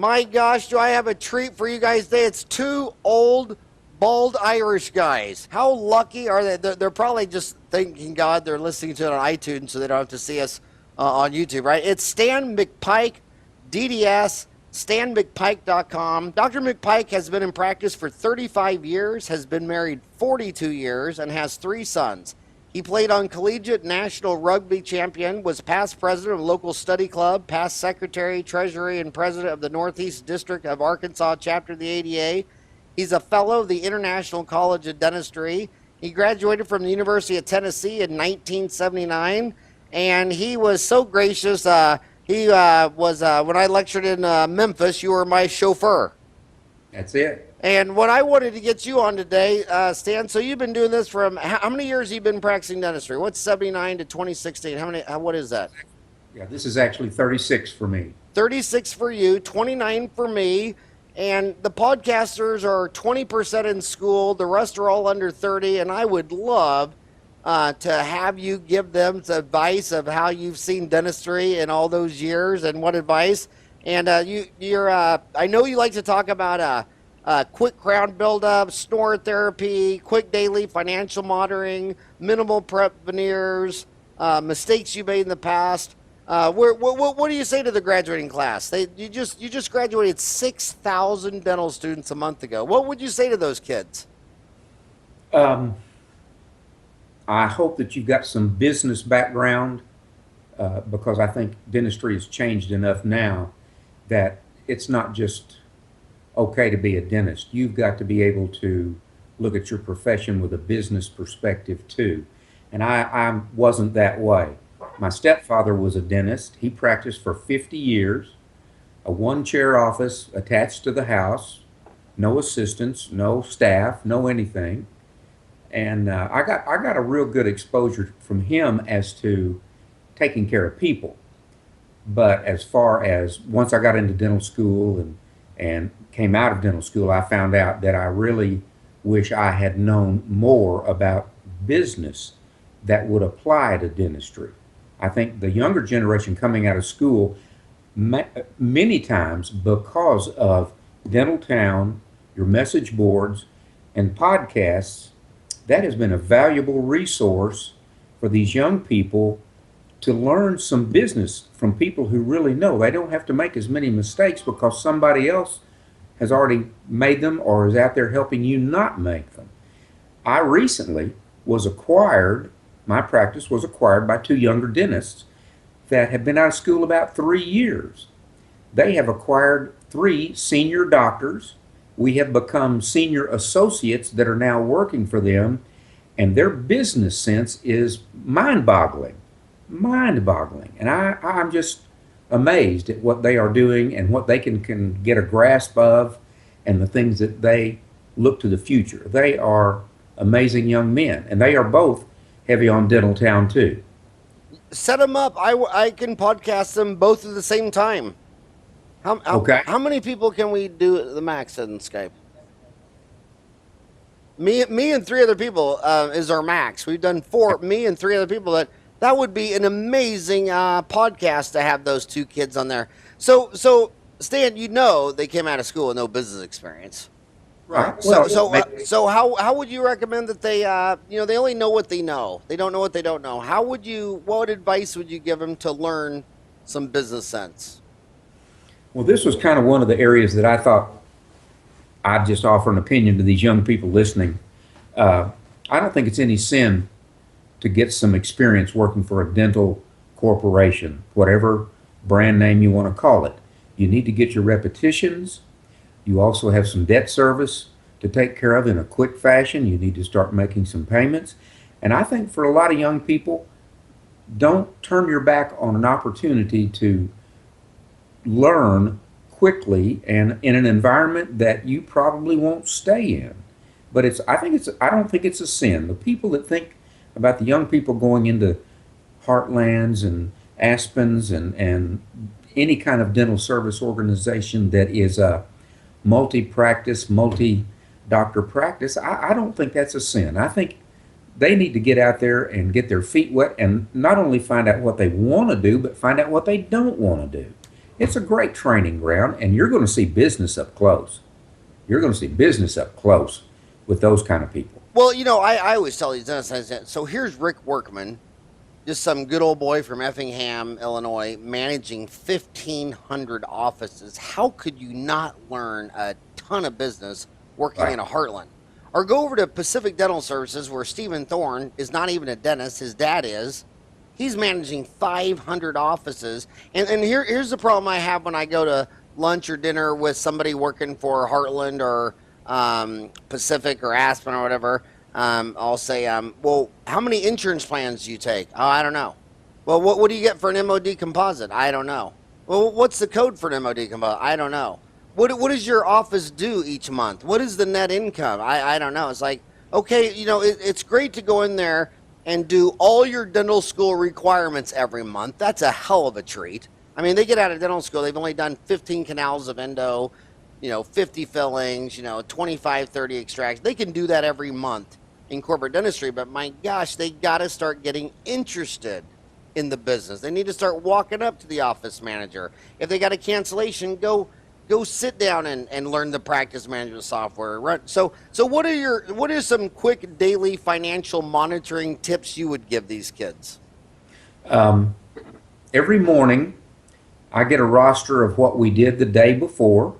My gosh, do I have a treat for you guys today? It's two old, bald Irish guys. How lucky are they? They're probably just thanking God they're listening to it on iTunes so they don't have to see us on YouTube, right? It's Stan McPike, DDS, StanMcPike.com. Dr. McPike has been in practice for 35 years, has been married 42 years, and has 3 sons. He played on collegiate national rugby champion, was past president of local study club, past secretary, treasury, and president of the Northeast District of Arkansas chapter of the ADA. He's a fellow of the International College of Dentistry. He graduated from the University of Tennessee in 1979, and he was so gracious. He was, when I lectured in Memphis, you were my chauffeur. That's it. And what I wanted to get you on today, Stan, so you've been doing this from, how many years have you been practicing dentistry? What's 79 to 2016? What is that? Yeah, this is actually 36 for me. 36 for you, 29 for me. And the podcasters are 20% in school. The rest are all under 30. And I would love to have you give them some advice of how you've seen dentistry in all those years and what advice. And I know you like to talk about quick crown buildup, snore therapy, quick daily financial monitoring, minimal prep veneers, mistakes you made in the past. What do you say to the graduating class? You just graduated 6,000 dental students a month ago. What would you say to those kids? I hope that you've got some business background because I think dentistry has changed enough now that it's not just okay to be a dentist. You've got to be able to look at your profession with a business perspective too. And I wasn't that way. My stepfather was a dentist. He practiced for 50 years, a one-chair office attached to the house, no assistants, no staff, no anything. And I got a real good exposure from him as to taking care of people. But as far as once I got into dental school and came out of dental school, I found out that I really wish I had known more about business that would apply to dentistry. I think the younger generation coming out of school, many times because of Dental Town, your message boards, and podcasts, that has been a valuable resource for these young people to learn some business from people who really know. They don't have to make as many mistakes because somebody else has already made them or is out there helping you not make them. I recently was acquired, my practice was acquired by 2 younger dentists that have been out of school about 3 years. They have acquired 3 senior doctors. We have become senior associates that are now working for them, and their business sense is mind-boggling. And I'm just amazed at what they are doing and what they can get a grasp of and the things that they look to the future. They are amazing young men, and they are both heavy on Dental Town too. Set them up. I can podcast them both at the same time. Okay. How many people can we do at the max on Skype? Me and 3 other people is our max. We've done 4. Me and 3 other people. That would be an amazing podcast to have those 2 kids on there. So Stan, they came out of school with no business experience, right? Well, so how would you recommend that they they only know what they know. They don't know what they don't know. What advice would you give them to learn some business sense? Well, this was kind of one of the areas that I thought I'd just offer an opinion to these young people listening. I don't think it's any sin to get some experience working for a dental corporation, whatever brand name you want to call it. You need to get your repetitions. You also have some debt service to take care of in a quick fashion. You need to start making some payments. And I think for a lot of young people, don't turn your back on an opportunity to learn quickly and in an environment that you probably won't stay in. But I don't think it's a sin. The people that think about the young people going into Heartlands and Aspens and any kind of dental service organization that is a multi-practice, multi-doctor practice, I don't think that's a sin. I think they need to get out there and get their feet wet and not only find out what they want to do, but find out what they don't want to do. It's a great training ground, and you're going to see business up close. You're going to see business up close with those kind of people. Well, I always tell these dentists, so here's Rick Workman, just some good old boy from Effingham, Illinois, managing 1,500 offices. How could you not learn a ton of business working Right. in a Heartland? Or go over to Pacific Dental Services, where Stephen Thorne is not even a dentist, his dad is. He's managing 500 offices. And here's the problem I have when I go to lunch or dinner with somebody working for Heartland or Pacific or Aspen or whatever. I'll say, well, how many insurance plans do you take? Oh, I don't know. Well, what do you get for an MOD composite? I don't know. Well, what's the code for an MOD composite? I don't know. What does your office do each month? What is the net income? I don't know. It's like, okay, it's great to go in there and do all your dental school requirements every month. That's a hell of a treat. I mean, they get out of dental school, they've only done 15 canals of endo, 50 fillings, 25, 30 extractions. They can do that every month in corporate dentistry, but my gosh, they got to start getting interested in the business. They need to start walking up to the office manager. If they got a cancellation, go sit down and learn the practice management software. So what are some quick daily financial monitoring tips you would give these kids? Every morning, I get a roster of what we did the day before,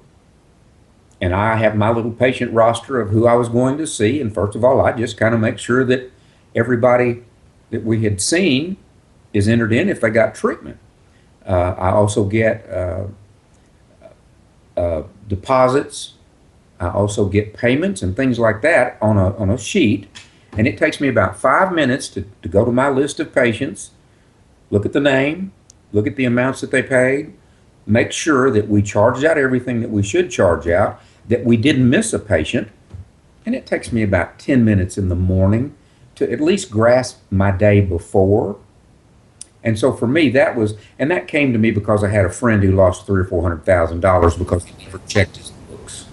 and I have my little patient roster of who I was going to see. And first of all, I just kind of make sure that everybody that we had seen is entered in if they got treatment. I also get deposits. I also get payments and things like that on a sheet. And it takes me about 5 minutes to go to my list of patients, look at the name, look at the amounts that they paid, make sure that we charged out everything that we should charge out, that we didn't miss a patient. And it takes me about 10 minutes in the morning to at least grasp my day before. And so for me, that came to me because I had a friend who lost $300,000 or $400,000 because he never checked his books.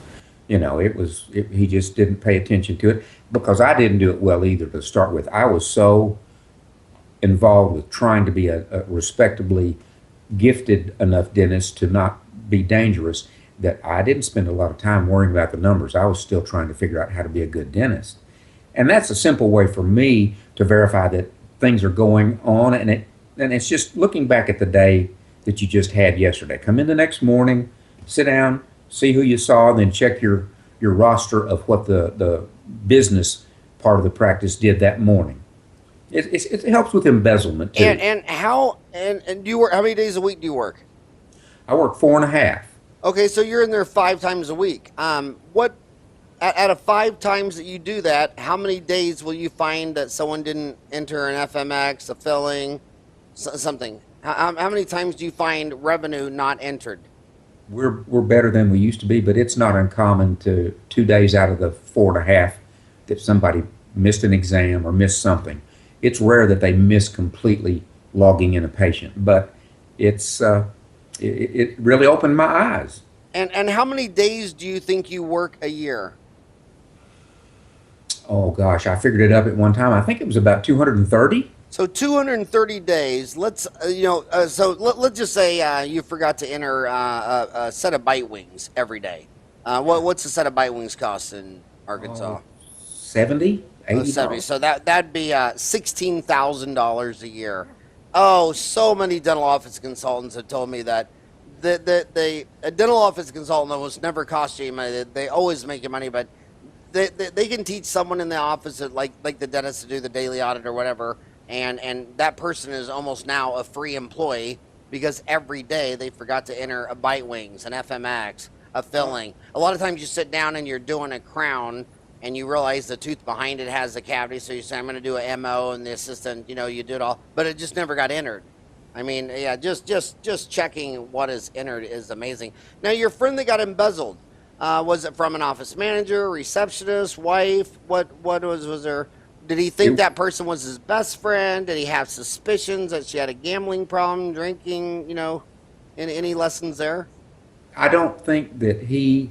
He just didn't pay attention to it, because I didn't do it well either to start with. I was so involved with trying to be a respectably gifted enough dentist to not be dangerous that I didn't spend a lot of time worrying about the numbers. I was still trying to figure out how to be a good dentist. And that's a simple way for me to verify that things are going on, and it's just looking back at the day that you just had yesterday. Come in the next morning, sit down, see who you saw, and then check your roster of what the business part of the practice did that morning. It helps with embezzlement too. And do you work? How many days a week do you work? I work 4.5. Okay, so you're in there 5 times a week. What out of 5 times that you do that, how many days will you find that someone didn't enter an FMX, a filling, something? How many times do you find revenue not entered? We're better than we used to be, but it's not uncommon to 2 days out of the 4.5 that somebody missed an exam or missed something. It's rare that they miss completely logging in a patient, but it really opened my eyes. And how many days do you think you work a year? Oh gosh, I figured it up at one time. I think it was about 230. So 230 days. Let's let's just say you forgot to enter a set of bite wings every day. What's a set of bite wings cost in Arkansas? 70, 80. 70. So that'd be $16,000 a year. Oh, so many dental office consultants have told me that a dental office consultant almost never costs you any money. They always make you money, but they can teach someone in the office like the dentist to do the daily audit or whatever. And that person is almost now a free employee because every day they forgot to enter a bite wings, an FMX, a filling. A lot of times you sit down and you're doing a crown and you realize the tooth behind it has a cavity, so you say, I'm going to do a MO, and the assistant, you do it all, but it just never got entered. I mean, yeah, just checking what is entered is amazing. Now, your friend that got embezzled, was it from an office manager, receptionist, wife? What was there? Did he think that person was his best friend? Did he have suspicions that she had a gambling problem, drinking, any lessons there? I don't think that he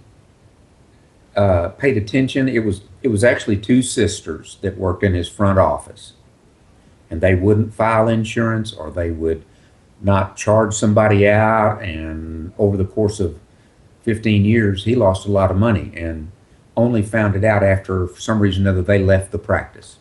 paid attention. It was actually 2 sisters that worked in his front office, and they wouldn't file insurance, or they would not charge somebody out. And over the course of 15 years, he lost a lot of money and only found it out after, for some reason or other, they left the practice.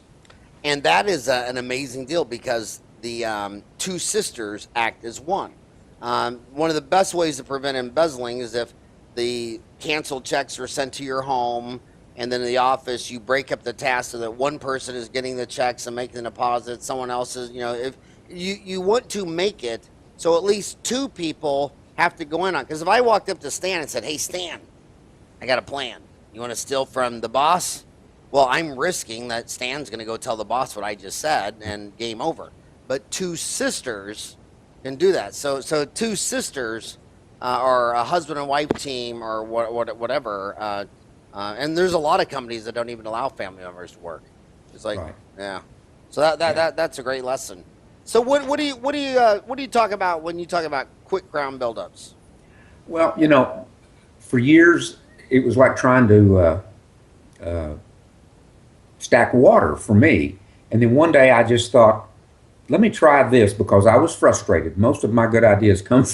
And that is an amazing deal because the two sisters act as one. One of the best ways to prevent embezzling is if the canceled checks are sent to your home, and then in the office you break up the task so that one person is getting the checks and making the deposits, someone else is, if you want to make it so at least two people have to go in on. Because if I walked up to Stan and said, "Hey Stan, I got a plan. You want to steal from the boss?" Well, I'm risking that Stan's going to go tell the boss what I just said, and game over. But two sisters can do that. So two sisters, or a husband and wife team, or whatever. And there's a lot of companies that don't even allow family members to work. It's like, Right. yeah. So that's a great lesson. So what do you talk about when you talk about quick crown buildups? Well, for years, it was like trying to stack water for me. And then one day I just thought, let me try this, because I was frustrated. Most of my ideas come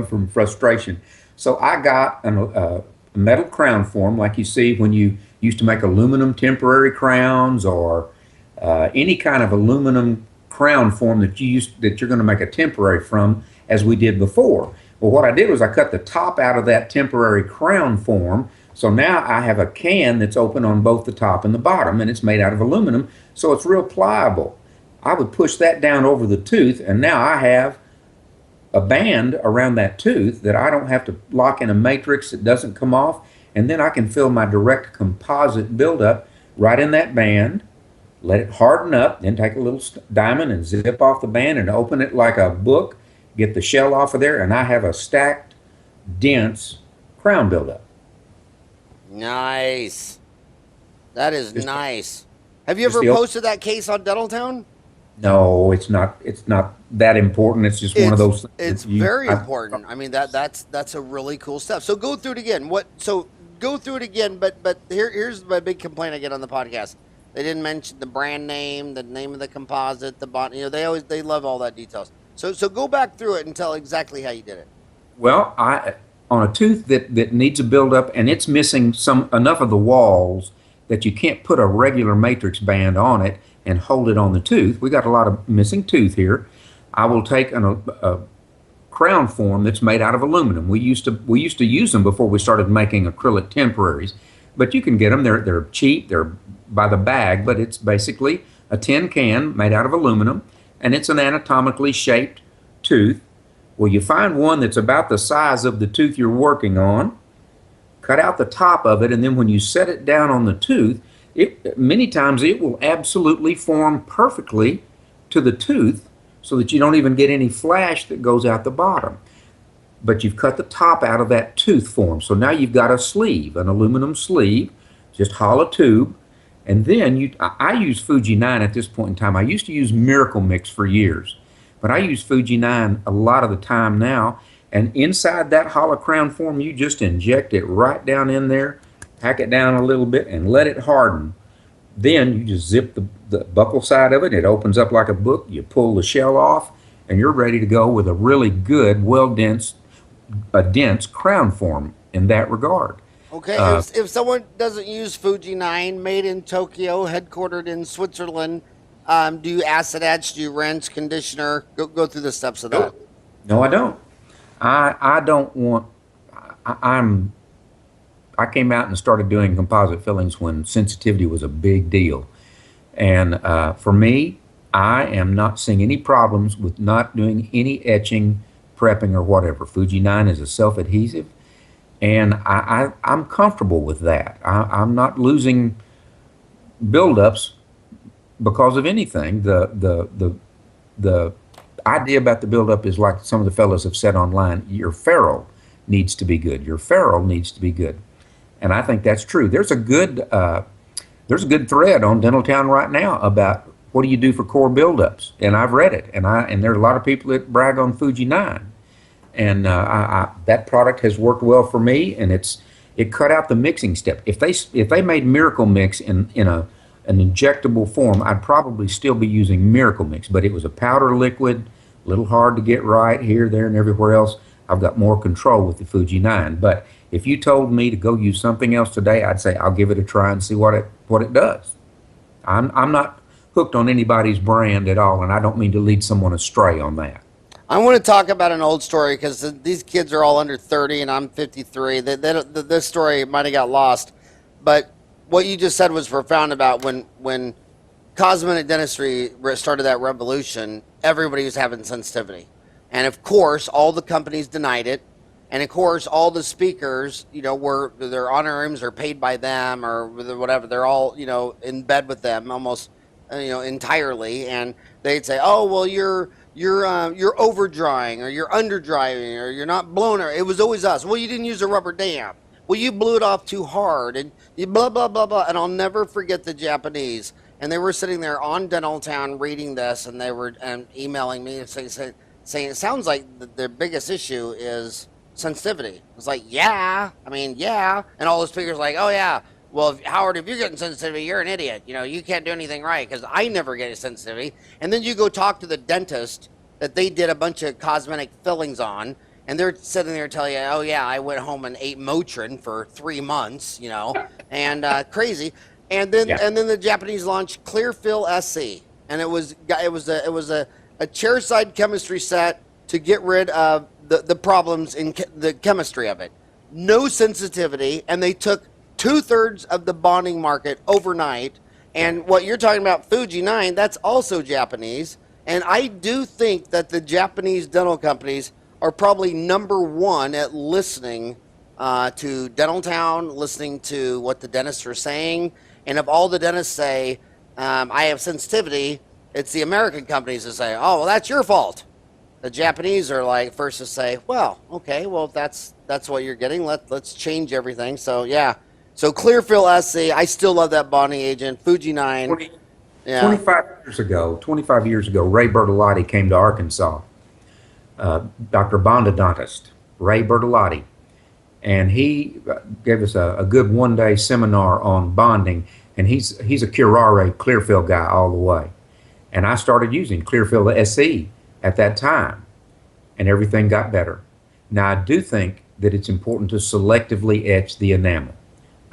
from frustration. So I got a metal crown form like you see when you used to make aluminum temporary crowns, or any kind of aluminum crown form that you're going to make a temporary from, as we did before. Well, what I did was I cut the top out of that temporary crown form. So now I have a can that's open on both the top and the bottom, and it's made out of aluminum, so it's real pliable. I would push that down over the tooth, and now I have a band around that tooth that I don't have to lock in a matrix that doesn't come off, and then I can fill my direct composite buildup right in that band, let it harden up, then take a little diamond and zip off the band and open it like a book, get the shell off of there, and I have a stacked, dense crown buildup. Nice. That is nice. Have you just ever the posted that case on Dental Town? No, it's not that important. It's just one of those things. It's very important. I mean, that's a really cool step. So go through it again. Go through it again, but here's my big complaint I get on the podcast. They didn't mention the brand name, the name of the composite, the bond. They love all that details. So go back through it and tell exactly how you did it. Well, on a tooth that needs a buildup and it's missing enough of the walls that you can't put a regular matrix band on it and hold it on the tooth. We got a lot of missing tooth here. I will take a crown form that's made out of aluminum. We used to use them before we started making acrylic temporaries, but you can get them. They're cheap. They're by the bag, but it's basically a tin can made out of aluminum, and it's an anatomically shaped tooth. Well, you find one that's about the size of the tooth you're working on, cut out the top of it, and then when you set it down on the tooth, many times it will absolutely form perfectly to the tooth so that you don't even get any flash that goes out the bottom. But you've cut the top out of that tooth form. So now you've got a sleeve, an aluminum sleeve, just hollow tube. And then I use Fuji 9 at this point in time. I used to use Miracle Mix for years, but I use Fuji 9 a lot of the time now. And inside that hollow crown form, you just inject it right down in there, pack it down a little bit, and let it harden. Then you just zip the buccal side of it. It opens up like a book. You pull the shell off, and you're ready to go with a really good, dense crown form in that regard. Okay, if someone doesn't use Fuji 9, made in Tokyo, headquartered in Switzerland, do you acid etch, do you rinse, conditioner? Go through the steps of that. No, I don't. I don't want. I came out and started doing composite fillings when sensitivity was a big deal, and for me, I am not seeing any problems with not doing any etching, prepping, or whatever. Fuji 9 is a self-adhesive, and I'm comfortable with that. I'm not losing buildups because of anything. The idea about the buildup is like some of the fellows have said online, your ferrule needs to be good. Your ferrule needs to be good. And I think that's true. There's a good thread on Dental Town right now about what do you do for core buildups, and I've read it, and there are a lot of people that brag on Fuji 9, and that product has worked well for me, and it cut out the mixing step. If they made Miracle Mix in an injectable form, I'd probably still be using Miracle Mix, but it was a powder liquid, A little hard to get right here, there, and everywhere else. I've got more control with the Fuji 9. But if you told me to go use something else today, I'd say I'll give it a try and see what it does. I'm not hooked on anybody's brand at all, and I don't mean to lead someone astray on that. I want to talk about an old story because these kids are all under 30 and I'm 53. This story might have got lost, but what you just said was profound about when cosmetic dentistry started that revolution, everybody was having sensitivity. And of course, all the companies denied it. And of course, all the speakers, were their honorariums are paid by them or whatever. They're all, in bed with them almost, entirely. And they'd say, "Oh, well, you're over drying, or you're under drying, or you're not blown." It was always us. "Well, you didn't use a rubber dam. Well, you blew it off too hard," and you blah blah blah blah. And I'll never forget the Japanese. And they were sitting there on Dental Town reading this, and they were emailing me and saying it sounds like their biggest issue is sensitivity. It's like, yeah, and all the speakers like, "Oh yeah, well, Howard, if you're getting sensitivity, you're an idiot. You can't do anything right because I never get a sensitivity." And then you go talk to the dentist that they did a bunch of cosmetic fillings on, and they're sitting there telling you, "Oh yeah, I went home and ate Motrin for 3 months," and crazy. And then the Japanese launched Clearfill SC, and it was a chairside chemistry set to get rid of the problems in the chemistry of it. No sensitivity, and they took 2/3 of the bonding market overnight. And what you're talking about, Fuji 9, that's also Japanese. And I do think that the Japanese dental companies are probably number one at listening to Dental Town, listening to what the dentists are saying. And if all the dentists say, "I have sensitivity," it's the American companies that say, "Oh, well, that's your fault." The Japanese are like first to say, "Well, okay, well, if that's what you're getting, let's change everything." So yeah. So Clearfill SC, I still love that bonding agent. Fuji 9. 25 years ago, Ray Bertolotti came to Arkansas. Dr. Bondodontist, Ray Bertolotti. And he gave us a good one-day seminar on bonding. And he's a Curare Clearfill guy all the way. And I started using Clearfill SE at that time, and everything got better. Now, I do think that it's important to selectively etch the enamel.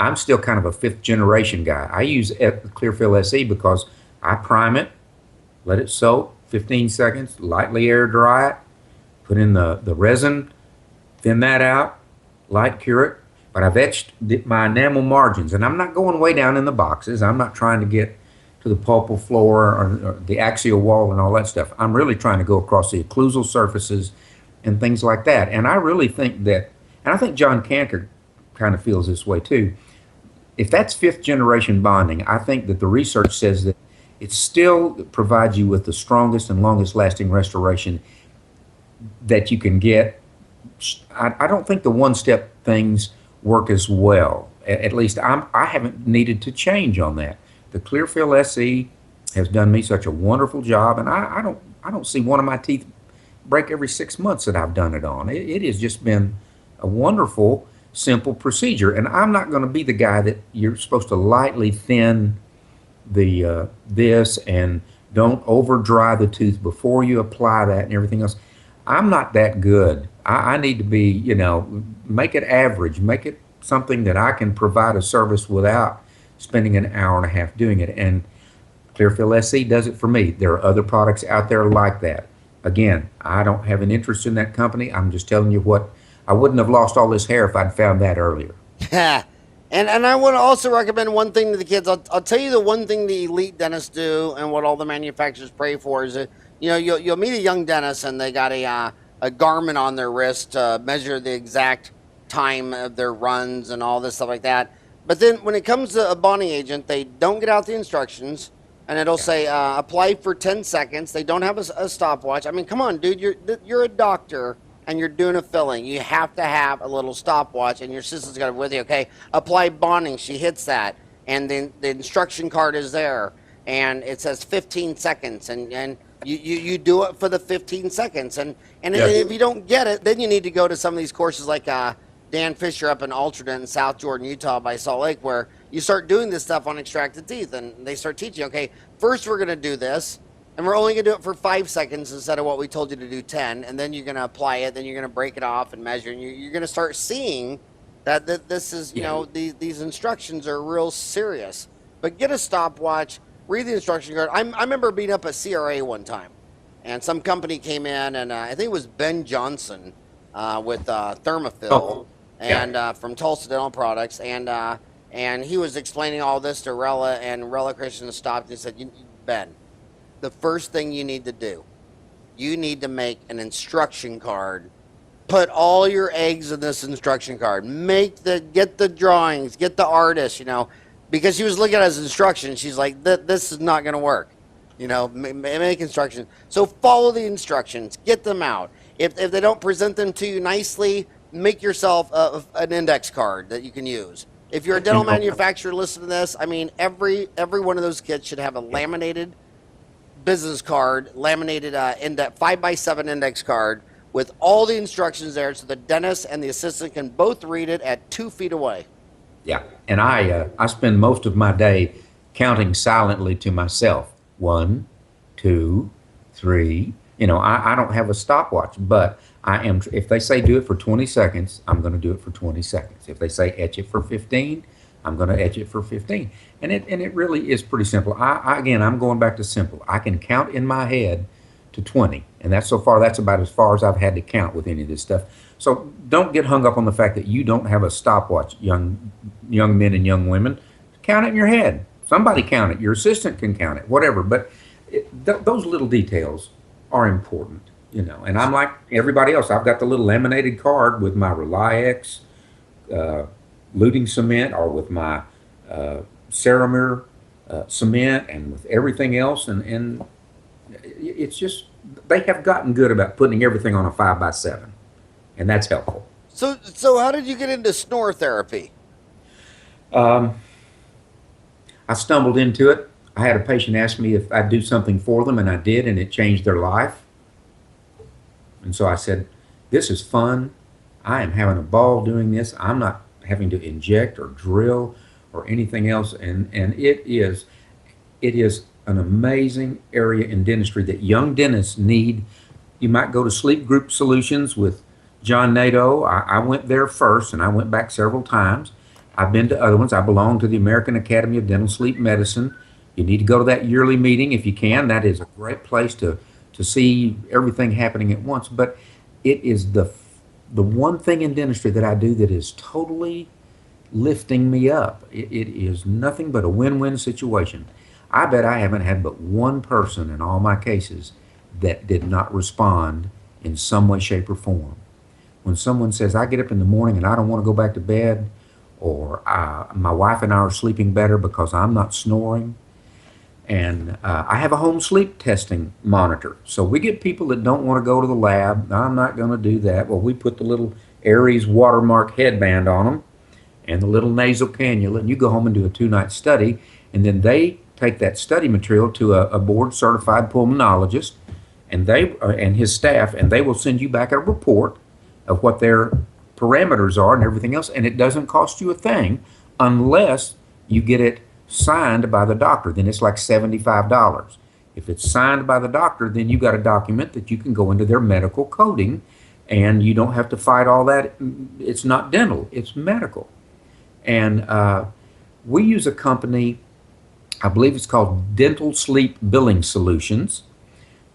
I'm still kind of a fifth generation guy. I use Clearfill SE because I prime it, let it soak 15 seconds, lightly air dry it, put in the resin, thin that out, light cure it. But I've etched my enamel margins, and I'm not going way down in the boxes. I'm not trying to get to the pulpal floor or the axial wall and all that stuff. I'm really trying to go across the occlusal surfaces and things like that. And I really think that, and I think John Canker kind of feels this way too, if that's fifth generation bonding, I think that the research says that it still provides you with the strongest and longest lasting restoration that you can get. I don't think the one-step things work as well. At least I haven't needed to change on that. The Clearfill SE has done me such a wonderful job, and I don't see one of my teeth break every 6 months that I've done it on. It has just been a wonderful, simple procedure. And I'm not going to be the guy that you're supposed to lightly thin the this and don't over dry the tooth before you apply that and everything else. I'm not that good. I need to be, make it average, make it something that I can provide a service without spending an hour and a half doing it. And Clearfill SC does it for me. There are other products out there like that. Again, I don't have an interest in that company. I'm just telling you what, I wouldn't have lost all this hair if I'd found that earlier. And I want to also recommend one thing to the kids. I'll tell you the one thing the elite dentists do and what all the manufacturers pray for is that, you'll meet a young dentist and they got a garment on their wrist to measure the exact time of their runs and all this stuff like that. But then when it comes to a bonding agent, they don't get out the instructions, and it'll say apply for 10 seconds. They don't have a stopwatch. I mean, come on, dude, you're a doctor and you're doing a filling. You have to have a little stopwatch, and your assistant's got it with you. Okay, apply bonding. She hits that, and then the instruction card is there, and it says 15 seconds, and you do it for the 15 seconds, and if you don't get it, then you need to go to some of these courses like Dan Fisher up in Alternate in South Jordan, Utah by Salt Lake, where you start doing this stuff on extracted teeth, and they start teaching, okay, first we're going to do this, And we're only going to do it for 5 seconds instead of what we told you to do 10. And then you're going to apply it. Then you're going to break it off and measure. And you're going to start seeing that this is, you know, these instructions are real serious. But get a stopwatch, read the instruction card. I remember being up at CRA one time. And some company came in, and I think it was Ben Johnson with Thermophil and from Tulsa Dental Products. And he was explaining all this to Rella, and Rella Christian stopped and said, Ben, the first thing you need to do, you need to make an instruction card. Put all your eggs in this instruction card. Get the drawings, get the artist, you know, because she was looking at his instructions. She's like, this is not going to work. You know, make instructions. So follow the instructions, get them out. If they don't present them to you nicely, make yourself an index card that you can use. If you're a dental manufacturer, listen to this. I mean, every one of those kits should have a laminated business card, laminated 5x7 index card with all the instructions there, so the dentist and the assistant can both read it at 2 feet away. Yeah, and I spend most of my day counting silently to myself. 1, 2, 3. You know, I don't have a stopwatch, but I am. If they say do it for 20 seconds, I'm going to do it for 20 seconds. If they say etch it for 15, I'm going to etch it for 15. And it really is pretty simple. Again, I'm going back to simple. I can count in my head to 20, and that's about as far as I've had to count with any of this stuff. So don't get hung up on the fact that you don't have a stopwatch, young men and young women. Count it in your head. Somebody count it. Your assistant can count it, whatever. But those little details are important, you know. And I'm like everybody else. I've got the little laminated card with my Reliex luting cement, or with my Ceramir cement, and with everything else. And it's just, they have gotten good about putting everything on a 5x7, and that's helpful. So how did you get into snore therapy? I stumbled into it. I had a patient ask me if I'd do something for them, and I did, and it changed their life. And so I said, this is fun. I am having a ball doing this. I'm not having to inject or drill or anything else. And it is an amazing area in dentistry that young dentists need. You might go to Sleep Group Solutions with John Nadeau. I went there first, and I went back several times. I've been to other ones. I belong to the American Academy of Dental Sleep Medicine. You need to go to that yearly meeting if you can. That is a great place to see everything happening at once. But it is the one thing in dentistry that I do that is totally lifting me up. It is nothing but a win-win situation. I bet I haven't had but one person in all my cases that did not respond in some way, shape, or form. When someone says, I get up in the morning and I don't want to go back to bed, or my wife and I are sleeping better because I'm not snoring. And I have a home sleep testing monitor. So we get people that don't want to go to the lab. I'm not going to do that. Well, we put the little Aries watermark headband on them and the little nasal cannula, and you go home and do a 2-night study, and then they take that study material to a board-certified pulmonologist and his staff, and they will send you back a report of what their parameters are and everything else, and it doesn't cost you a thing unless you get it signed by the doctor. Then it's like $75. If it's signed by the doctor, then you got a document that you can go into their medical coding, and you don't have to fight all that. It's not dental, it's medical. And we use a company, I believe it's called Dental Sleep Billing Solutions.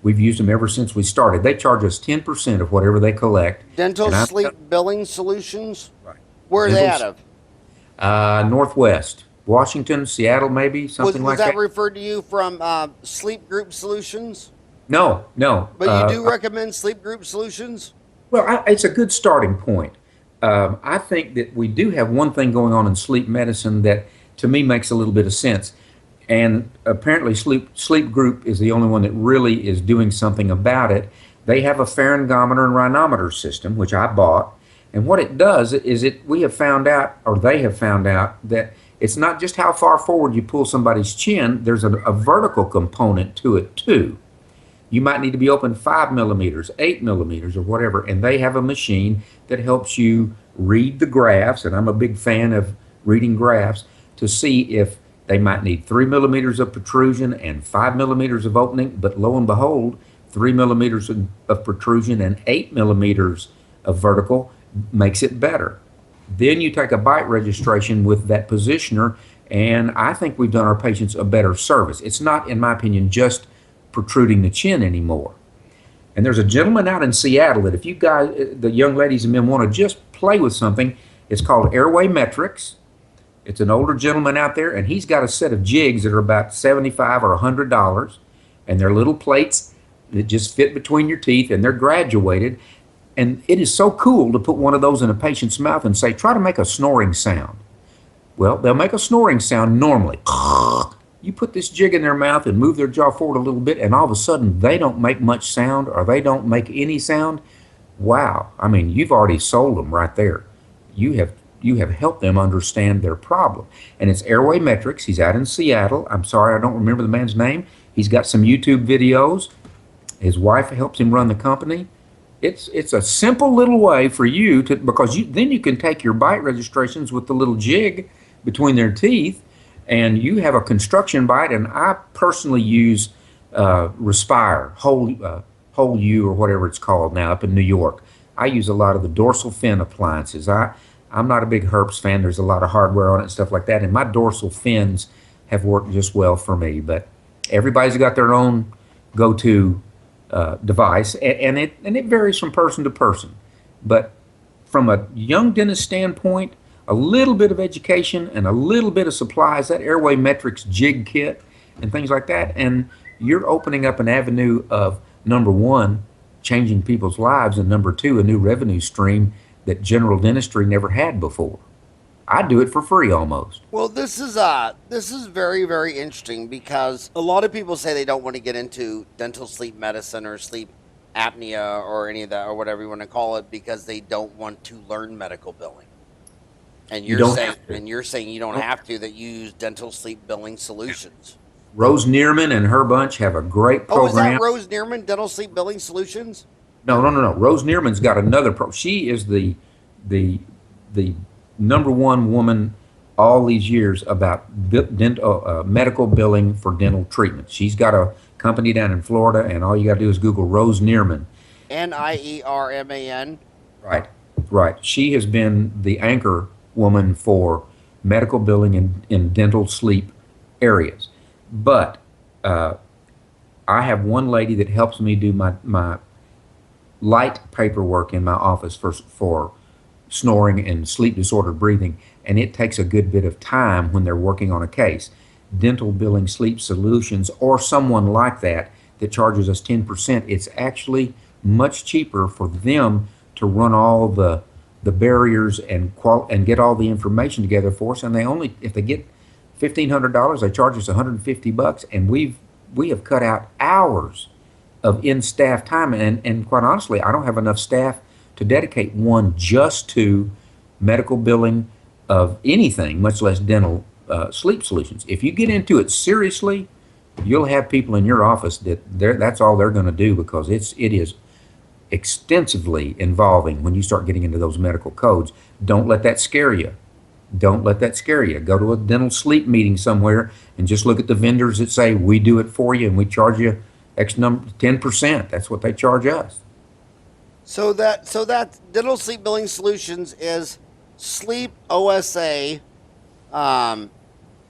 We've used them ever since we started. They charge us 10% of whatever they collect. Dental Sleep Billing Solutions? Right. Where are they out of? Northwest. Washington, Seattle, maybe, something like that. Was that referred to you from Sleep Group Solutions? No. But you do recommend Sleep Group Solutions? Well, it's a good starting point. I think that we do have one thing going on in sleep medicine that, to me, makes a little bit of sense. And apparently Sleep Group is the only one that really is doing something about it. They have a pharyngometer and rhinometer system, which I bought. And what it does is we have found out, or they have found out, that it's not just how far forward you pull somebody's chin. There's a vertical component to it, too. You might need to be open 5 millimeters, 8 millimeters, or whatever. And they have a machine that helps you read the graphs. And I'm a big fan of reading graphs to see if They might need 3 millimeters of protrusion and 5 millimeters of opening, but lo and behold, 3 millimeters of protrusion and 8 millimeters of vertical makes it better. Then you take a bite registration with that positioner, and I think we've done our patients a better service. It's not, in my opinion, just protruding the chin anymore. And there's a gentleman out in Seattle that if you guys, the young ladies and men, want to just play with something, it's called Airway Metrics. It's an older gentleman out there, and he's got a set of jigs that are about $75 or $100, and they're little plates that just fit between your teeth, and they're graduated. And it is so cool to put one of those in a patient's mouth and say, try to make a snoring sound. Well, they'll make a snoring sound normally. You put this jig in their mouth and move their jaw forward a little bit, and all of a sudden they don't make much sound, or they don't make any sound. Wow. I mean, you've already sold them right there. You have helped them understand their problem. And it's Airway Metrics. He's out in Seattle. I'm sorry, I don't remember the man's name. He's got some YouTube videos. His wife helps him run the company. It's a simple little way for you to, because then you can take your bite registrations with the little jig between their teeth, and you have a construction bite. And I personally use Respire, Whole U or whatever it's called now up in New York. I use a lot of the dorsal fin appliances. I'm not a big Herps fan. There's a lot of hardware on it and stuff like that, and my dorsal fins have worked just well for me. But everybody's got their own go-to device, and it varies from person to person. But from a young dentist standpoint, a little bit of education and a little bit of supplies, that Airway Metrics jig kit and things like that, and you're opening up an avenue of, number one, changing people's lives, and number two, a new revenue stream that general dentistry never had before. I do it for free almost. Well, this is very, very interesting, because a lot of people say they don't want to get into dental sleep medicine or sleep apnea or any of that, or whatever you want to call it, because they don't want to learn medical billing. And you're saying you don't have to, that you use Dental Sleep Billing Solutions. Rose Neerman and her bunch have a great program. Oh, is that Rose Neerman, Dental Sleep Billing Solutions? No. Rose Neerman's got another She is the number one woman all these years about medical billing for dental treatment. She's got a company down in Florida, and all you got to do is Google Rose Neerman. Nierman. Right. She has been the anchor woman for medical billing in dental sleep areas. But I have one lady that helps me do my light paperwork in my office for snoring and sleep disordered breathing, and it takes a good bit of time when they're working on a case. Dental Billing Sleep Solutions, or someone like that charges us 10%, it's actually much cheaper for them to run all the barriers and get all the information together for us. And if they get $1,500, they charge us $150, and we have cut out hours of in-staff time. And quite honestly, I don't have enough staff to dedicate one just to medical billing of anything, much less dental sleep solutions. If you get into it seriously, you'll have people in your office that's all they're going to do, because it is extensively involving when you start getting into those medical codes. Don't let that scare you. Don't let that scare you. Go to a dental sleep meeting somewhere and just look at the vendors that say, we do it for you and we charge you X number, 10%. That's what they charge us. So that Dental Sleep Billing Solutions is Sleep OSA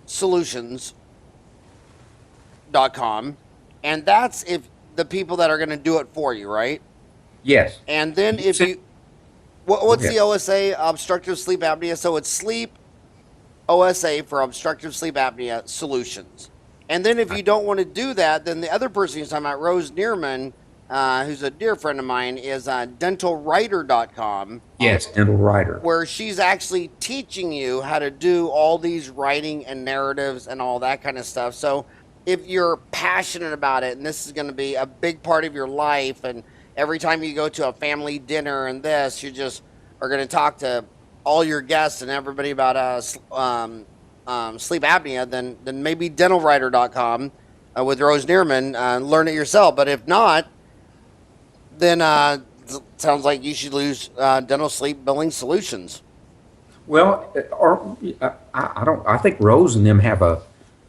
Solutions.com, and that's if the people that are going to do it for you, right? Yes. And then if you, what's the OSA? Obstructive sleep apnea. So it's Sleep OSA for Obstructive Sleep Apnea Solutions. And then if you don't want to do that, then the other person you're talking about, Rose Neerman, who's a dear friend of mine, is dentalwriter.com. Yes, Dental Writer. Where she's actually teaching you how to do all these writing and narratives and all that kind of stuff. So if you're passionate about it, and this is going to be a big part of your life, and every time you go to a family dinner and this, you just are going to talk to all your guests and everybody about sleep apnea, then maybe dentalwriter.com with Rose Neerman, learn it yourself. But if not, then sounds like you should use Dental Sleep Billing Solutions. Well, I think Rose and them have a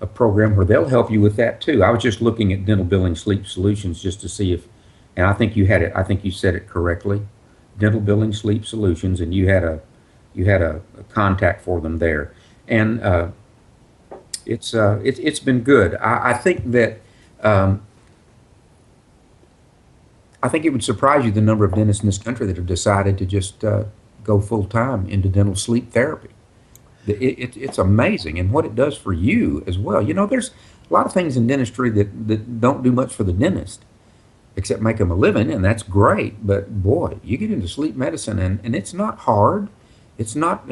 a program where they'll help you with that too. I was just looking at Dental Billing Sleep Solutions just to see if, and I think you had it. I think you said it correctly. Dental Billing Sleep Solutions, and you had a contact for them there, and it's been good. I think that. I think it would surprise you the number of dentists in this country that have decided to just go full time into dental sleep therapy. It's amazing, and what it does for you as well. You know, there's a lot of things in dentistry that don't do much for the dentist, except make them a living, and that's great. But boy, you get into sleep medicine, and it's not hard. It's not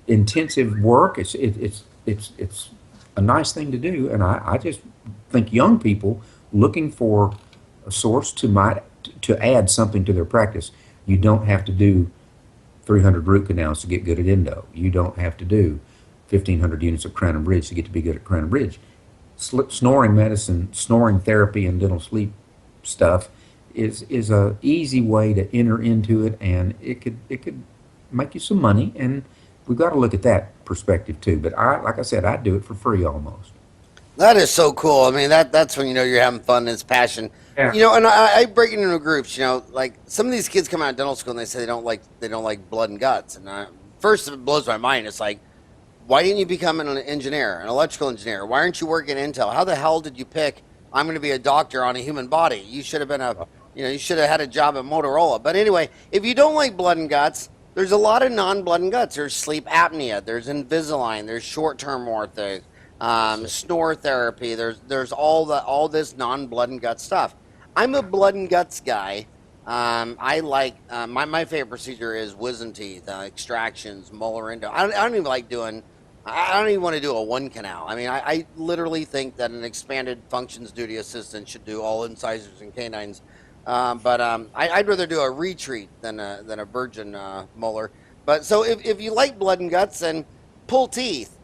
intensive work. It's a nice thing to do, and I just think young people looking for a source to add something to their practice. You don't have to do 300 root canals to get good at endo. You don't have to do 1,500 units of crown and bridge to get to be good at crown and bridge. Snoring medicine, snoring therapy, and dental sleep stuff is a easy way to enter into it, and it could make you some money, and we've got to look at that perspective too. But like I said, I'd do it for free almost. That is so cool. I mean, that's when you know you're having fun and it's passion. Yeah. You know, and I break it into groups. You know, like some of these kids come out of dental school and they say they don't like blood and guts. And first it blows my mind. It's like, why didn't you become an engineer, an electrical engineer? Why aren't you working at Intel? How the hell did you pick? I'm going to be a doctor on a human body. You should have been you should have had a job at Motorola. But anyway, if you don't like blood and guts, there's a lot of non-blood and guts. There's sleep apnea. There's Invisalign. There's short-term ortho. Snore therapy. There's all this non-blood and guts stuff. I'm a blood and guts guy. I like my favorite procedure is wisdom teeth, extractions, molar endo. I don't even like doing. I don't even want to do a one canal. I mean, I literally think that an expanded functions duty assistant should do all incisors and canines. But I'd rather do a retreat than a virgin molar. But so if you like blood and guts, then pull teeth.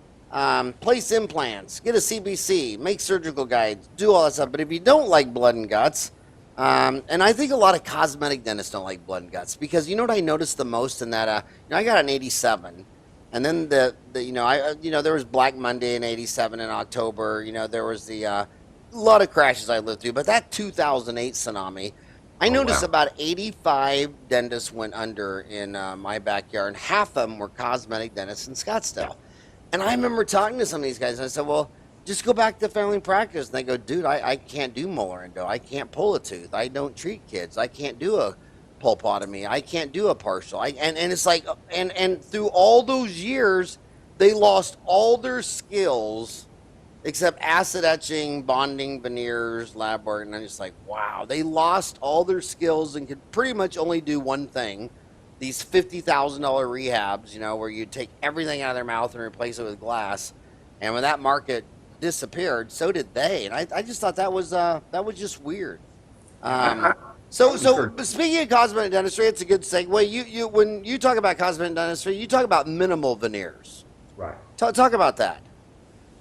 Place implants, get a CBC, make surgical guides, do all that stuff. But if you don't like blood and guts, and I think a lot of cosmetic dentists don't like blood and guts, because you know what I noticed the most in that, I got an 87, and then there was Black Monday in 87 in October. There was a lot of crashes I lived through, but that 2008 tsunami, I noticed about 85 dentists went under in my backyard, and half of them were cosmetic dentists in Scottsdale. And I remember talking to some of these guys, and I said, well, just go back to family practice. And they go, dude, I can't do molar endo. I can't pull a tooth. I don't treat kids. I can't do a pulpotomy. I can't do a partial. And it's like, and through all those years, they lost all their skills except acid etching, bonding, veneers, lab work. And I'm just like, wow, they lost all their skills and could pretty much only do one thing. These $50,000 rehabs, where you take everything out of their mouth and replace it with glass. And when that market disappeared, so did they. And I just thought that was just weird. So speaking of cosmetic dentistry, it's a good segue. You when you talk about cosmetic dentistry, you talk about minimal veneers. Right. Talk about that.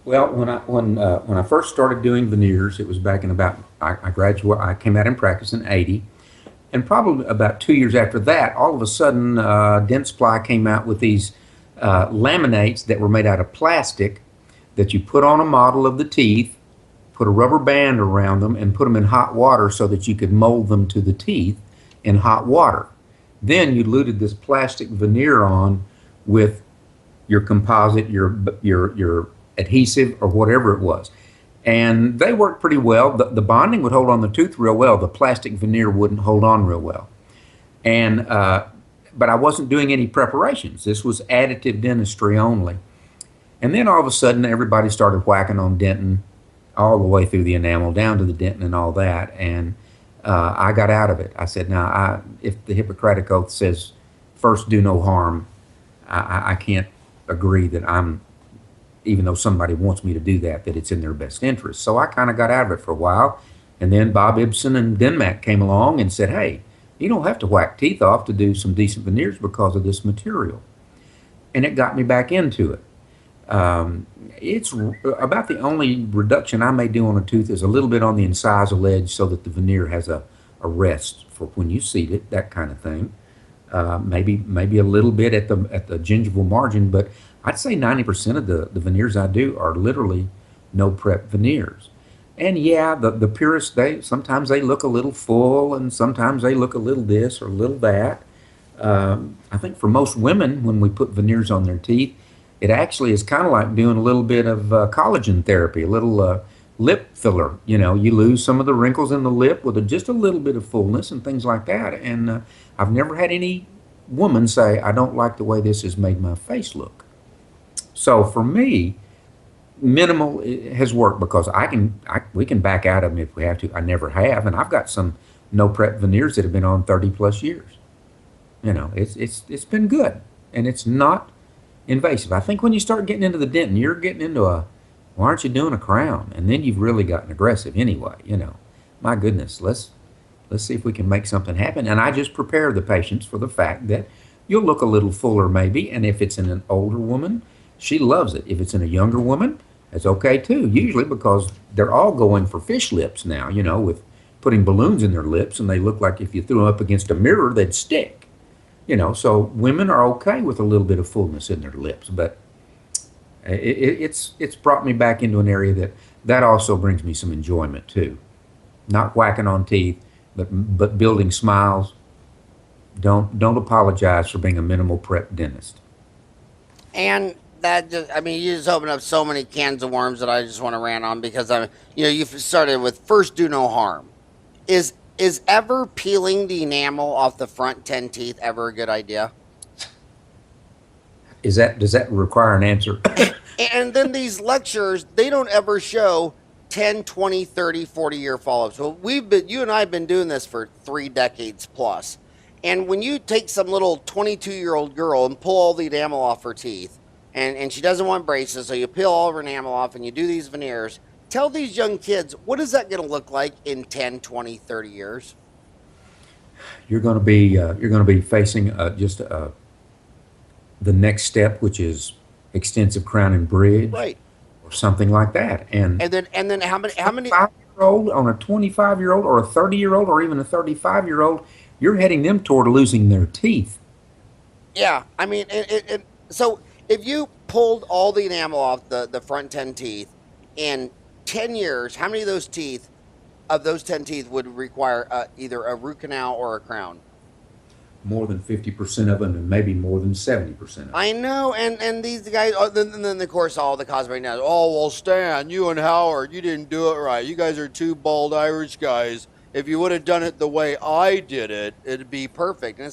Well, when I first started doing veneers, it was back in I graduated. I came out in practice in '80. And probably about 2 years after that, all of a sudden, Dentsply came out with these laminates that were made out of plastic that you put on a model of the teeth, put a rubber band around them, and put them in hot water so that you could mold them to the teeth in hot water. Then you luted this plastic veneer on with your composite, your adhesive, or whatever it was. And they worked pretty well. The bonding would hold on the tooth real well. The plastic veneer wouldn't hold on real well. And but I wasn't doing any preparations. This was additive dentistry only. And then all of a sudden, everybody started whacking on dentin all the way through the enamel, down to the dentin and all that. And I got out of it. I said, now, if the Hippocratic Oath says, first do no harm, I can't agree that even though somebody wants me to do that it's in their best interest. So I kind of got out of it for a while. And then Bob Ibsen and Denmac came along and said, hey, you don't have to whack teeth off to do some decent veneers because of this material. And it got me back into it. It's about the only reduction I may do on a tooth is a little bit on the incisal edge so that the veneer has a rest for when you seat it, that kind of thing. Maybe a little bit at the gingival margin, but I'd say 90% of the veneers I do are literally no prep veneers. And yeah, the purists, sometimes they look a little full, and sometimes they look a little this or a little that. I think for most women, when we put veneers on their teeth, it actually is kind of like doing a little bit of collagen therapy, a little lip filler. You know, you lose some of the wrinkles in the lip with just a little bit of fullness and things like that. And I've never had any woman say, I don't like the way this has made my face look. So for me, minimal has worked because we can back out of them if we have to. I never have, and I've got some no prep veneers that have been on 30 plus years. You know, it's been good, and it's not invasive. I think when you start getting into the dentin, you're getting into why aren't you doing a crown? And then you've really gotten aggressive anyway. You know, my goodness, let's see if we can make something happen. And I just prepare the patients for the fact that you'll look a little fuller maybe, and if it's in an older woman, she loves it. If it's in a younger woman, that's okay too, usually because they're all going for fish lips now, you know, with putting balloons in their lips, and they look like if you threw them up against a mirror, they'd stick. You know, so women are okay with a little bit of fullness in their lips, but it's brought me back into an area that also brings me some enjoyment too. Not whacking on teeth, but building smiles. Don't apologize for being a minimal prep dentist. And that just, I mean, you just open up so many cans of worms that I just want to rant on because you've started with first do no harm. Is ever peeling the enamel off the front 10 teeth ever a good idea? Does that require an answer? And then these lectures, they don't ever show 10, 20, 30, 40-year follow-ups. So you and I have been doing this for 3 decades plus. And when you take some little 22-year-old girl and pull all the enamel off her teeth, and she doesn't want braces, so you peel all of her enamel off and you do these veneers, tell these young kids, what is that going to look like in 10, 20, 30 years? You're going to be facing the next step, which is extensive crown and bridge, right, or something like that. And then how many 5-year-old on a 25-year-old or a 30-year-old or even a 35-year-old, you're heading them toward losing their teeth. Yeah, I mean, so if you pulled all the enamel off the front 10 teeth in 10 years, how many of those 10 teeth would require either a root canal or a crown? More than 50% of them, and maybe more than 70% of them. I know, and these guys, then of course all the cosmetic now, oh, well, Stan, you and Howard, you didn't do it right. You guys are 2 bald Irish guys. If you would have done it the way I did it, it'd be perfect. And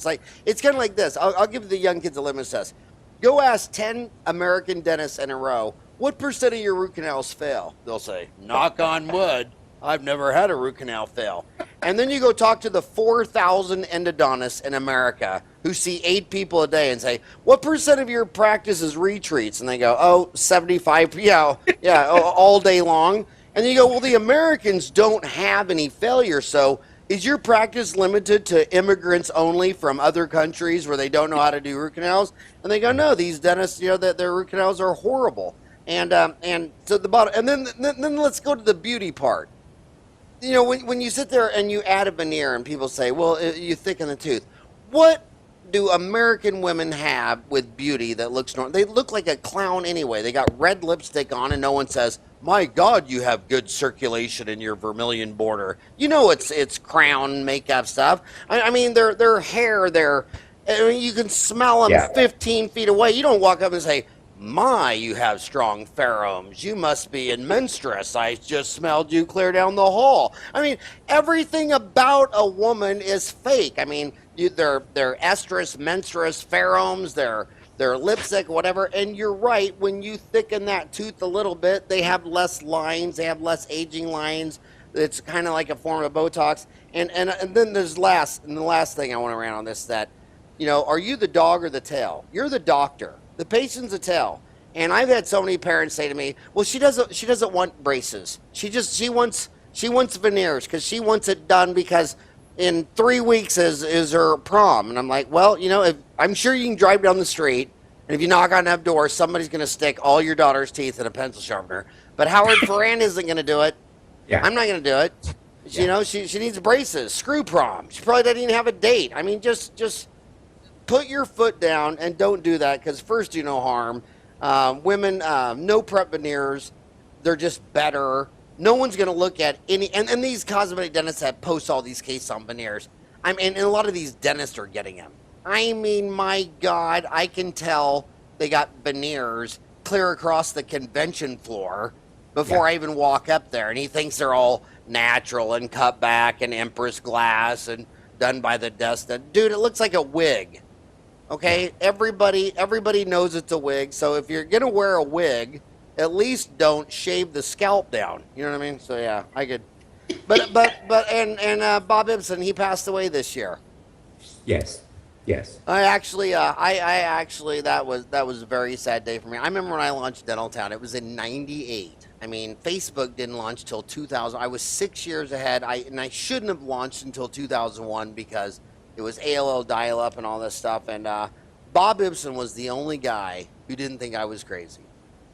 it's kind of like this. I'll give the young kids a litmus test. Go ask 10 American dentists in a row, what % of your root canals fail? They'll say, knock on wood, I've never had a root canal fail. And then you go talk to the 4,000 endodontists in America who see 8 people a day and say, what % of your practice is retreats? And they go, oh, 75, yeah, all day long. And then you go, well, the Americans don't have any failure, so is your practice limited to immigrants only from other countries where they don't know how to do root canals? And they go, no, these dentists, that their root canals are horrible. And so the bottom, and then let's go to the beauty part. When you sit there and you add a veneer and people say, well, you thicken the tooth. What do American women have with beauty that looks normal? They look like a clown anyway. They got red lipstick on and no one says, my God, you have good circulation in your vermilion border. It's crown makeup stuff. I mean, their hair, you can smell them 15 feet away. You don't walk up and say, my, you have strong pheromones. You must be in menstruous. I just smelled you clear down the hall. I mean, everything about a woman is fake. I mean, their estrus, menstruous, pheromones, their lipstick, whatever. And you're right, when you thicken that tooth a little bit, they have less lines, they have less aging lines. It's kind of like a form of Botox. And then there's the last thing I want to rant on this, that, are you the dog or the tail? You're the doctor. The patient's the tail. And I've had so many parents say to me, well, she doesn't want braces. She wants veneers because she wants it done because in 3 weeks is her prom. And I'm like, well, I'm sure you can drive down the street, and if you knock on enough doors, somebody's going to stick all your daughter's teeth in a pencil sharpener. But Howard Farran isn't going to do it. Yeah. I'm not going to do it. She needs braces. Screw prom. She probably doesn't even have a date. I mean, just put your foot down and don't do that, because first, do no harm. Women, no prep veneers. They're just better. No one's going to look at any, and these cosmetic dentists that post all these cases on veneers. I mean, and a lot of these dentists are getting them. I mean, my God, I can tell they got veneers clear across the convention floor before I even walk up there. And he thinks they're all natural and cut back and Empress glass and done by the desk. Dude, it looks like a wig. Okay, everybody knows it's a wig. So if you're gonna wear a wig, at least don't shave the scalp down. You know what I mean? So yeah, I could. But Bob Ibsen, he passed away this year. Yes. Yes. I actually that was a very sad day for me. I remember when I launched Dental Town. It was in '98. I mean, Facebook didn't launch till 2000. I was 6 years ahead. I shouldn't have launched until 2001 because it was AOL dial-up and all this stuff. And Bob Ibsen was the only guy who didn't think I was crazy.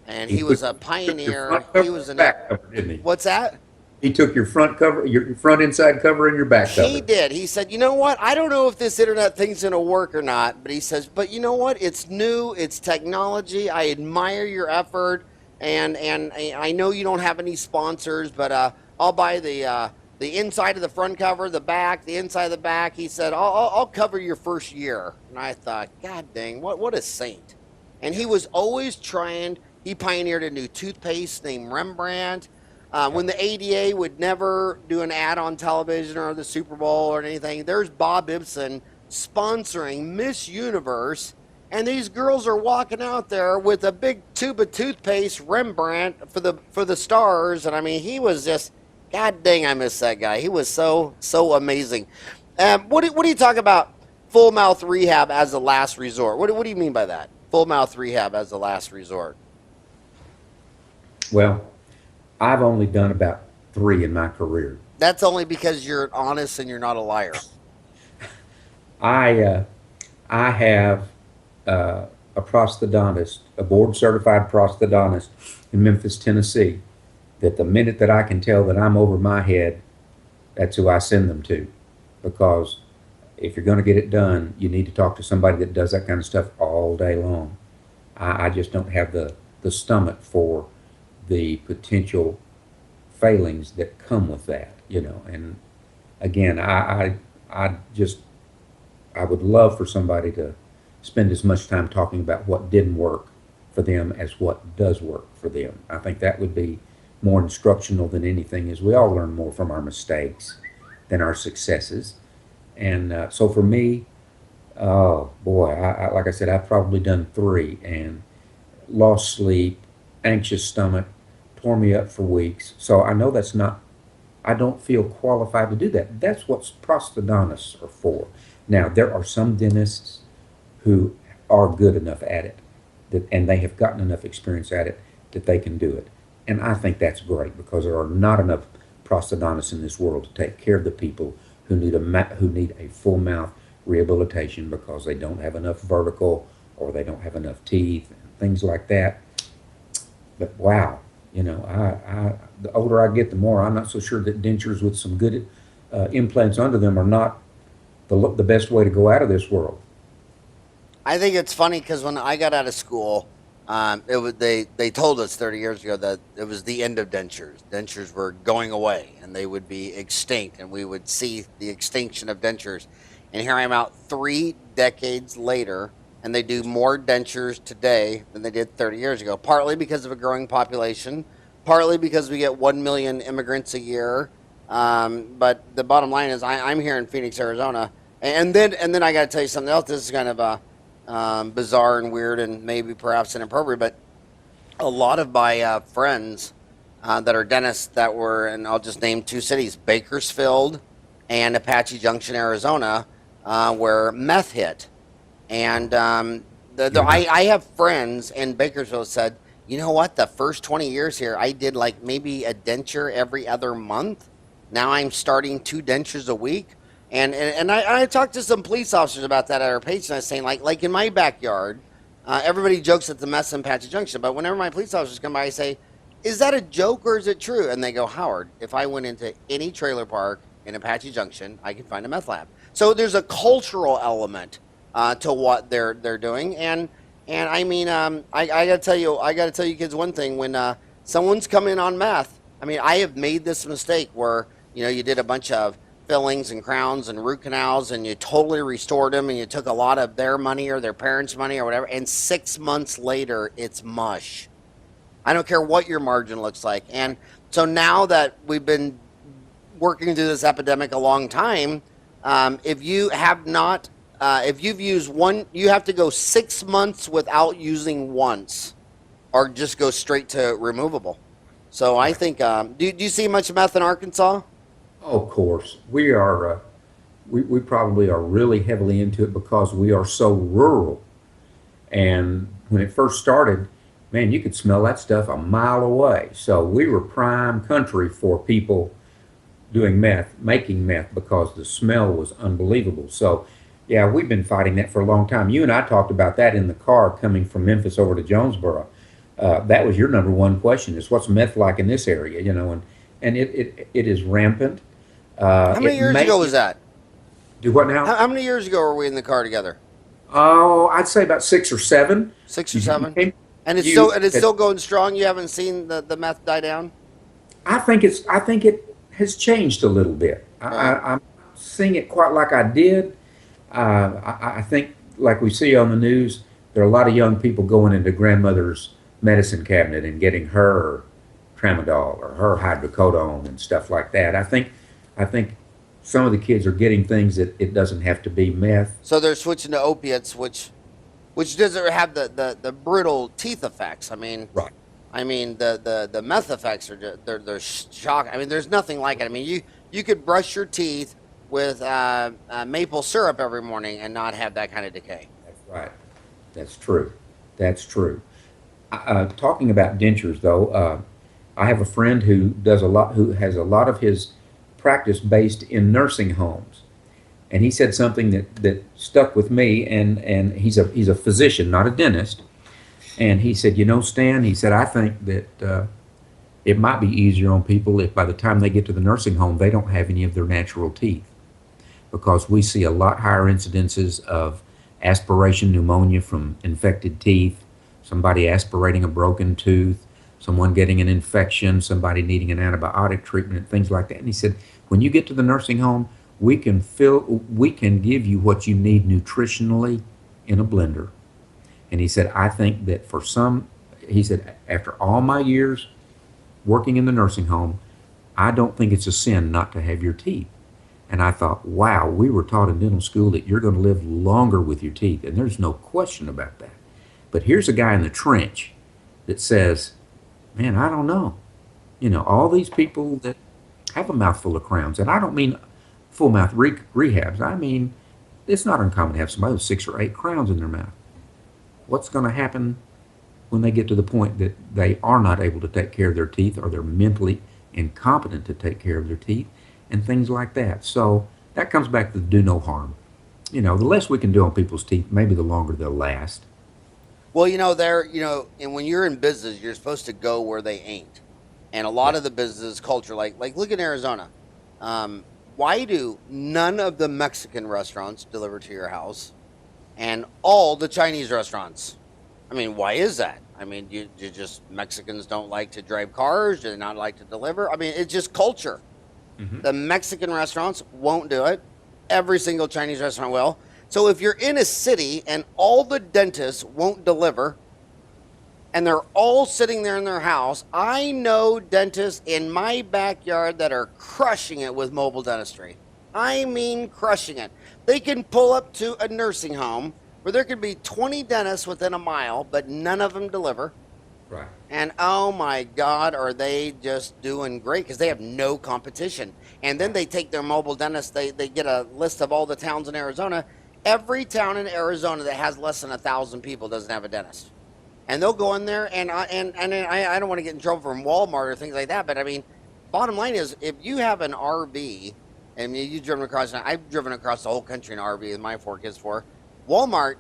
And he was a pioneer. He was back cover, didn't he? What's that? He took your front cover, your front inside cover, and your back cover. He did. He said, "You know what? I don't know if this internet thing's going to work or not." But he says, "But you know what? It's new. It's technology. I admire your effort, and I know you don't have any sponsors, but I'll buy the inside of the front cover, the back, the inside of the back." He said, "I'll cover your first year." And I thought, God dang, what a saint! And he was always trying. He pioneered a new toothpaste named Rembrandt. When the ADA would never do an ad on television or the Super Bowl or anything, there's Bob Ibsen sponsoring Miss Universe, and these girls are walking out there with a big tube of toothpaste, Rembrandt, for the stars. And I mean, he was just, God dang, I miss that guy. He was so amazing. What do you talk about full mouth rehab as a last resort? What do you mean by that? Full mouth rehab as a last resort? Well, I've only done about 3 in my career. That's only because you're honest and you're not a liar. I have a prosthodontist, a board-certified prosthodontist in Memphis, Tennessee, that the minute that I can tell that I'm over my head, that's who I send them to. Because if you're going to get it done, you need to talk to somebody that does that kind of stuff all day long. I just don't have the stomach for the potential failings that come with that, you know. And again, I would love for somebody to spend as much time talking about what didn't work for them as what does work for them. I think that would be more instructional than anything, as we all learn more from our mistakes than our successes. And so for me, oh boy, I like I said, I've probably done 3 and lost sleep, anxious stomach, tore me up for weeks. So I know that's not, I don't feel qualified to do that. That's what prosthodontists are for. Now, there are some dentists who are good enough at it, and they have gotten enough experience at it that they can do it. And I think that's great, because there are not enough prosthodontists in this world to take care of the people who need a full mouth rehabilitation because they don't have enough vertical or they don't have enough teeth and things like that. But wow, you know, the older I get, the more I'm not so sure that dentures with some good implants under them are not the best way to go out of this world. I think it's funny because when I got out of school, they told us 30 years ago that it was the end of dentures. Dentures were going away and they would be extinct, and we would see the extinction of dentures. And here I am out 3 decades later, and they do more dentures today than they did 30 years ago, partly because of a growing population, partly because we get 1 million immigrants a year. But the bottom line is I'm here in Phoenix, Arizona. And then I got to tell you something else. This is kind of bizarre and weird and maybe perhaps inappropriate, but a lot of my friends that are dentists that were, and I'll just name 2 cities, Bakersfield and Apache Junction, Arizona, where meth hit. And I have friends in Bakersfield said, you know what, the first 20 years here, I did like maybe a denture every other month. Now I'm starting 2 dentures a week. And I talked to some police officers about that at our page, and I was saying, like in my backyard, everybody jokes at the mess in Apache Junction, but whenever my police officers come by, I say, is that a joke or is it true? And they go, Howard, if I went into any trailer park in Apache Junction, I could find a meth lab. So there's a cultural element to what they're doing, and And I mean, I gotta tell you kids one thing. When someone's coming on meth, I mean, I have made this mistake where you did a bunch of fillings and crowns and root canals, and you totally restored them, and you took a lot of their money or their parents' money or whatever, and 6 months later, it's mush. I don't care what your margin looks like. And so now that we've been working through this epidemic a long time, if you have not, if you've used one, you have to go 6 months without using once, or just go straight to removable. So I think, do you see much meth in Arkansas? Oh, of course, we are. We probably are really heavily into it because we are so rural. And when it first started, man, you could smell that stuff a mile away. So we were prime country for people doing meth, making meth, because the smell was unbelievable. So, yeah, we've been fighting that for a long time. You and I talked about that in the car coming from Memphis over to Jonesboro. That was your number one question: is what's meth like in this area? And it is rampant. How many years ago was that? Do what now? How many years ago were we in the car together? Oh, I'd say about 6 or 7. 6 or 7. You- And it's still going strong. You haven't seen the meth die down. I think it has changed a little bit. I'm seeing it quite like I did. I think, like we see on the news, there are a lot of young people going into grandmother's medicine cabinet and getting her tramadol or her hydrocodone and stuff like that. I think some of the kids are getting things that it doesn't have to be meth. So they're switching to opiates, which doesn't have the brittle teeth effects. I mean, Right. I mean the meth effects are just, they're shocking. I mean, there's nothing like it. I mean, you could brush your teeth with maple syrup every morning and not have that kind of decay. That's right. That's true. That's true. Talking about dentures, though, I have a friend who has a lot of his practice based in nursing homes, and he said something that stuck with me. And he's a physician, not a dentist. And he said, Stan, he said, I think that it might be easier on people if by the time they get to the nursing home they don't have any of their natural teeth, because we see a lot higher incidences of aspiration pneumonia from infected teeth, somebody aspirating a broken tooth, someone getting an infection, somebody needing an antibiotic treatment, and things like that. And he said, when you get to the nursing home, we can give you what you need nutritionally in a blender. And he said, I think that he said, after all my years working in the nursing home, I don't think it's a sin not to have your teeth. And I thought, wow, we were taught in dental school that you're going to live longer with your teeth, and there's no question about that. But here's a guy in the trench that says, man, I don't know. All these people that have a mouthful of crowns, and I don't mean full mouth rehabs. I mean, it's not uncommon to have somebody with 6 or 8 crowns in their mouth. What's going to happen when they get to the point that they are not able to take care of their teeth, or they're mentally incompetent to take care of their teeth, and things like that? So that comes back to the do no harm. The less we can do on people's teeth, maybe the longer they'll last. Well, and when you're in business, you're supposed to go where they ain't. And a lot of the business culture, like look in Arizona. Why do none of the Mexican restaurants deliver to your house, and all the Chinese restaurants? I mean, why is that? I mean, you just Mexicans don't like to drive cars? Do they not like to deliver? I mean, it's just culture. Mm-hmm. The Mexican restaurants won't do it. Every single Chinese restaurant will. So if you're in a city and all the dentists won't deliver, and they're all sitting there in their house, I know dentists in my backyard that are crushing it with mobile dentistry. I mean crushing it. They can pull up to a nursing home where there could be 20 dentists within a mile, but none of them deliver. Right. And oh my God, are they just doing great, because they have no competition. And then they take their mobile dentists, they get a list of all the towns in Arizona. Every town in Arizona that has less than 1,000 people doesn't have a dentist. And they'll go in there, and I don't want to get in trouble from Walmart or things like that, but I mean, bottom line is, if you have an RV, and you've driven across, I've driven across the whole country in an RV with my 4 kids for, Walmart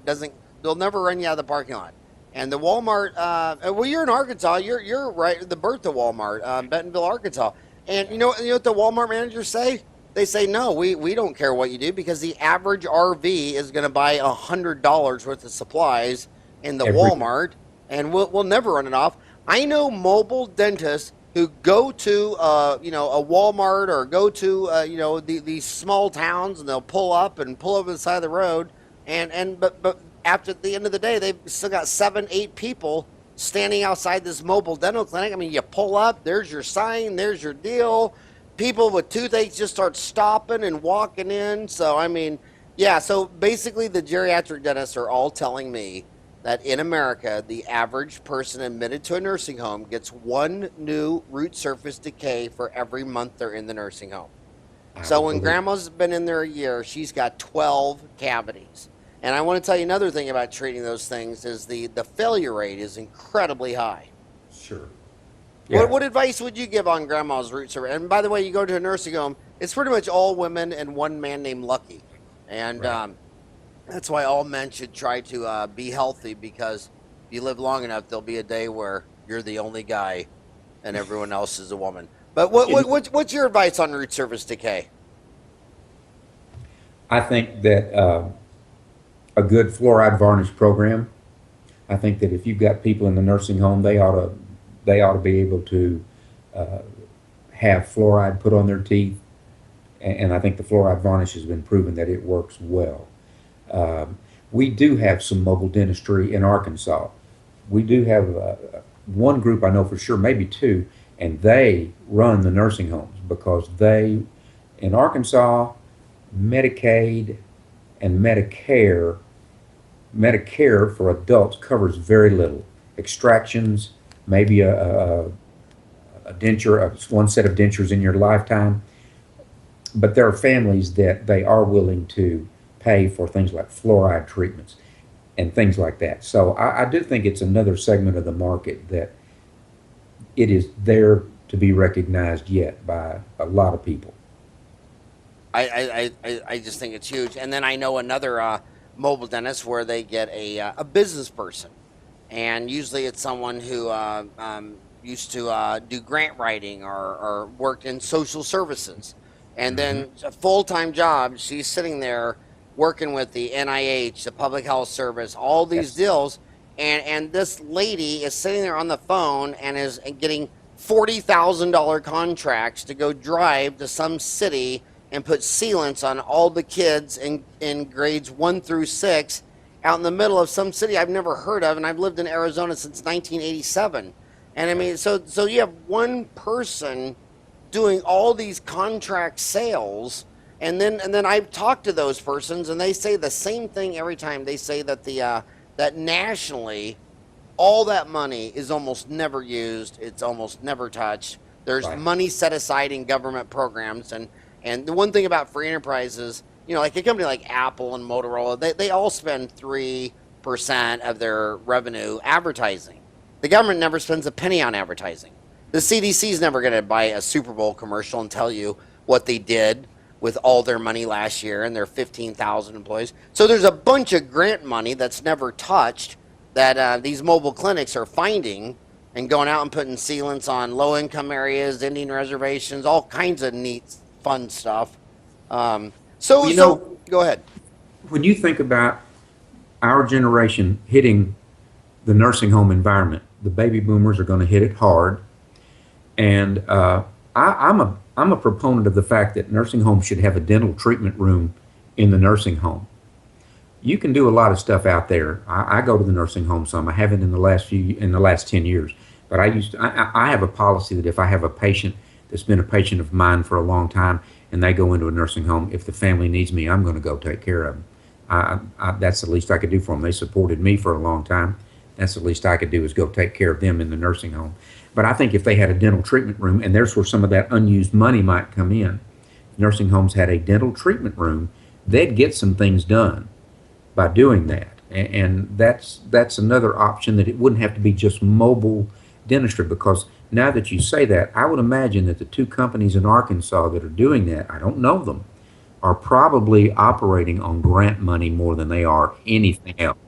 they'll never run you out of the parking lot. And the Walmart, well, you're in Arkansas, you're right, the birth of Walmart, Bentonville, Arkansas. And you know what the Walmart managers say? They say, no, we don't care what you do, because the average RV is going to buy $100 worth of supplies in the Every Walmart, and we'll never run it off. I know mobile dentists who go to a Walmart or go to these small towns, and they'll pull over the side of the road, but after the end of the day, they've still got 7, 8 people standing outside this mobile dental clinic. I mean, you pull up, there's your sign, there's your deal. People with toothaches just start stopping and walking in. So I mean, yeah. So basically, the geriatric dentists are all telling me that in America, the average person admitted to a nursing home gets one new root surface decay for every month they're in the nursing home. I So would when believe. grandma's been in there a year, she's got 12 cavities. And I want to tell you another thing about treating those things is the failure rate is incredibly high. Sure. What, Yeah. what advice would you give on grandma's root surface? And by the way, you go to a nursing home, it's pretty much all women and one man named Lucky. And Right. that's why all men should try to be healthy, because if you live long enough, there'll be a day where you're the only guy and everyone else is a woman. But what's your advice on root surface decay? I think that a good fluoride varnish program. I think that if you've got people in the nursing home, they ought to be able to uh, have fluoride put on their teeth, and I think the fluoride varnish has been proven that it works well. We do have some mobile dentistry in Arkansas. We do have one group I know for sure, maybe two, and they run the nursing homes because in Arkansas, Medicaid and Medicare for adults covers very little. Extractions, maybe a denture, one set of dentures in your lifetime. But there are families that they are willing to pay for things like fluoride treatments and things like that. So I do think it's another segment of the market that it is there to be recognized yet by a lot of people. I just think it's huge. And then I know another mobile dentist where they get a business person, and usually it's someone who used to do grant writing or worked in social services, and Hmm. then a full time job. She's sitting there working with the NIH, the Public Health Service, all these Yes. deals, and this lady is sitting there on the phone and is getting $40,000 contracts to go drive to some city and put sealants on all the kids in grades 1 through 6 out in the middle of some city I've never heard of, and I've lived in Arizona since 1987. And I Right. mean, so you have one person doing all these contract sales, and then I've talked to those persons, and they say the same thing every time. They say that that nationally, all that money is almost never used. It's almost never touched. There's Right. money set aside in government programs, and the one thing about free enterprises, like a company like Apple and Motorola, they all spend 3% of their revenue advertising. The government never spends a penny on advertising. The CDC is never going to buy a Super Bowl commercial and tell you what they did with all their money last year and their 15,000 employees. So there's a bunch of grant money that's never touched that these mobile clinics are finding and going out and putting sealants on low income areas, Indian reservations, all kinds of neat, fun stuff. Um, so, Well, so go ahead. when you think about our generation hitting the nursing home environment, the baby boomers are going to hit it hard. And I'm a proponent of the fact that nursing homes should have a dental treatment room in the nursing home. You can do a lot of stuff out there. I go to the nursing home some. I haven't in the last 10 years, but I have a policy that if I have a patient that's been a patient of mine for a long time and they go into a nursing home, if the family needs me, I'm going to go take care of them. That's the least I could do for them. They supported me for a long time. That's the least I could do is go take care of them in the nursing home. But I think if they had a dental treatment room, and there's where some of that unused money might come in, nursing homes had a dental treatment room, they'd get some things done by doing that. And that's another option, that it wouldn't have to be just mobile dentistry, because now that you say that, I would imagine that the two companies in Arkansas that are doing that, I don't know them, are probably operating on grant money more than they are anything else.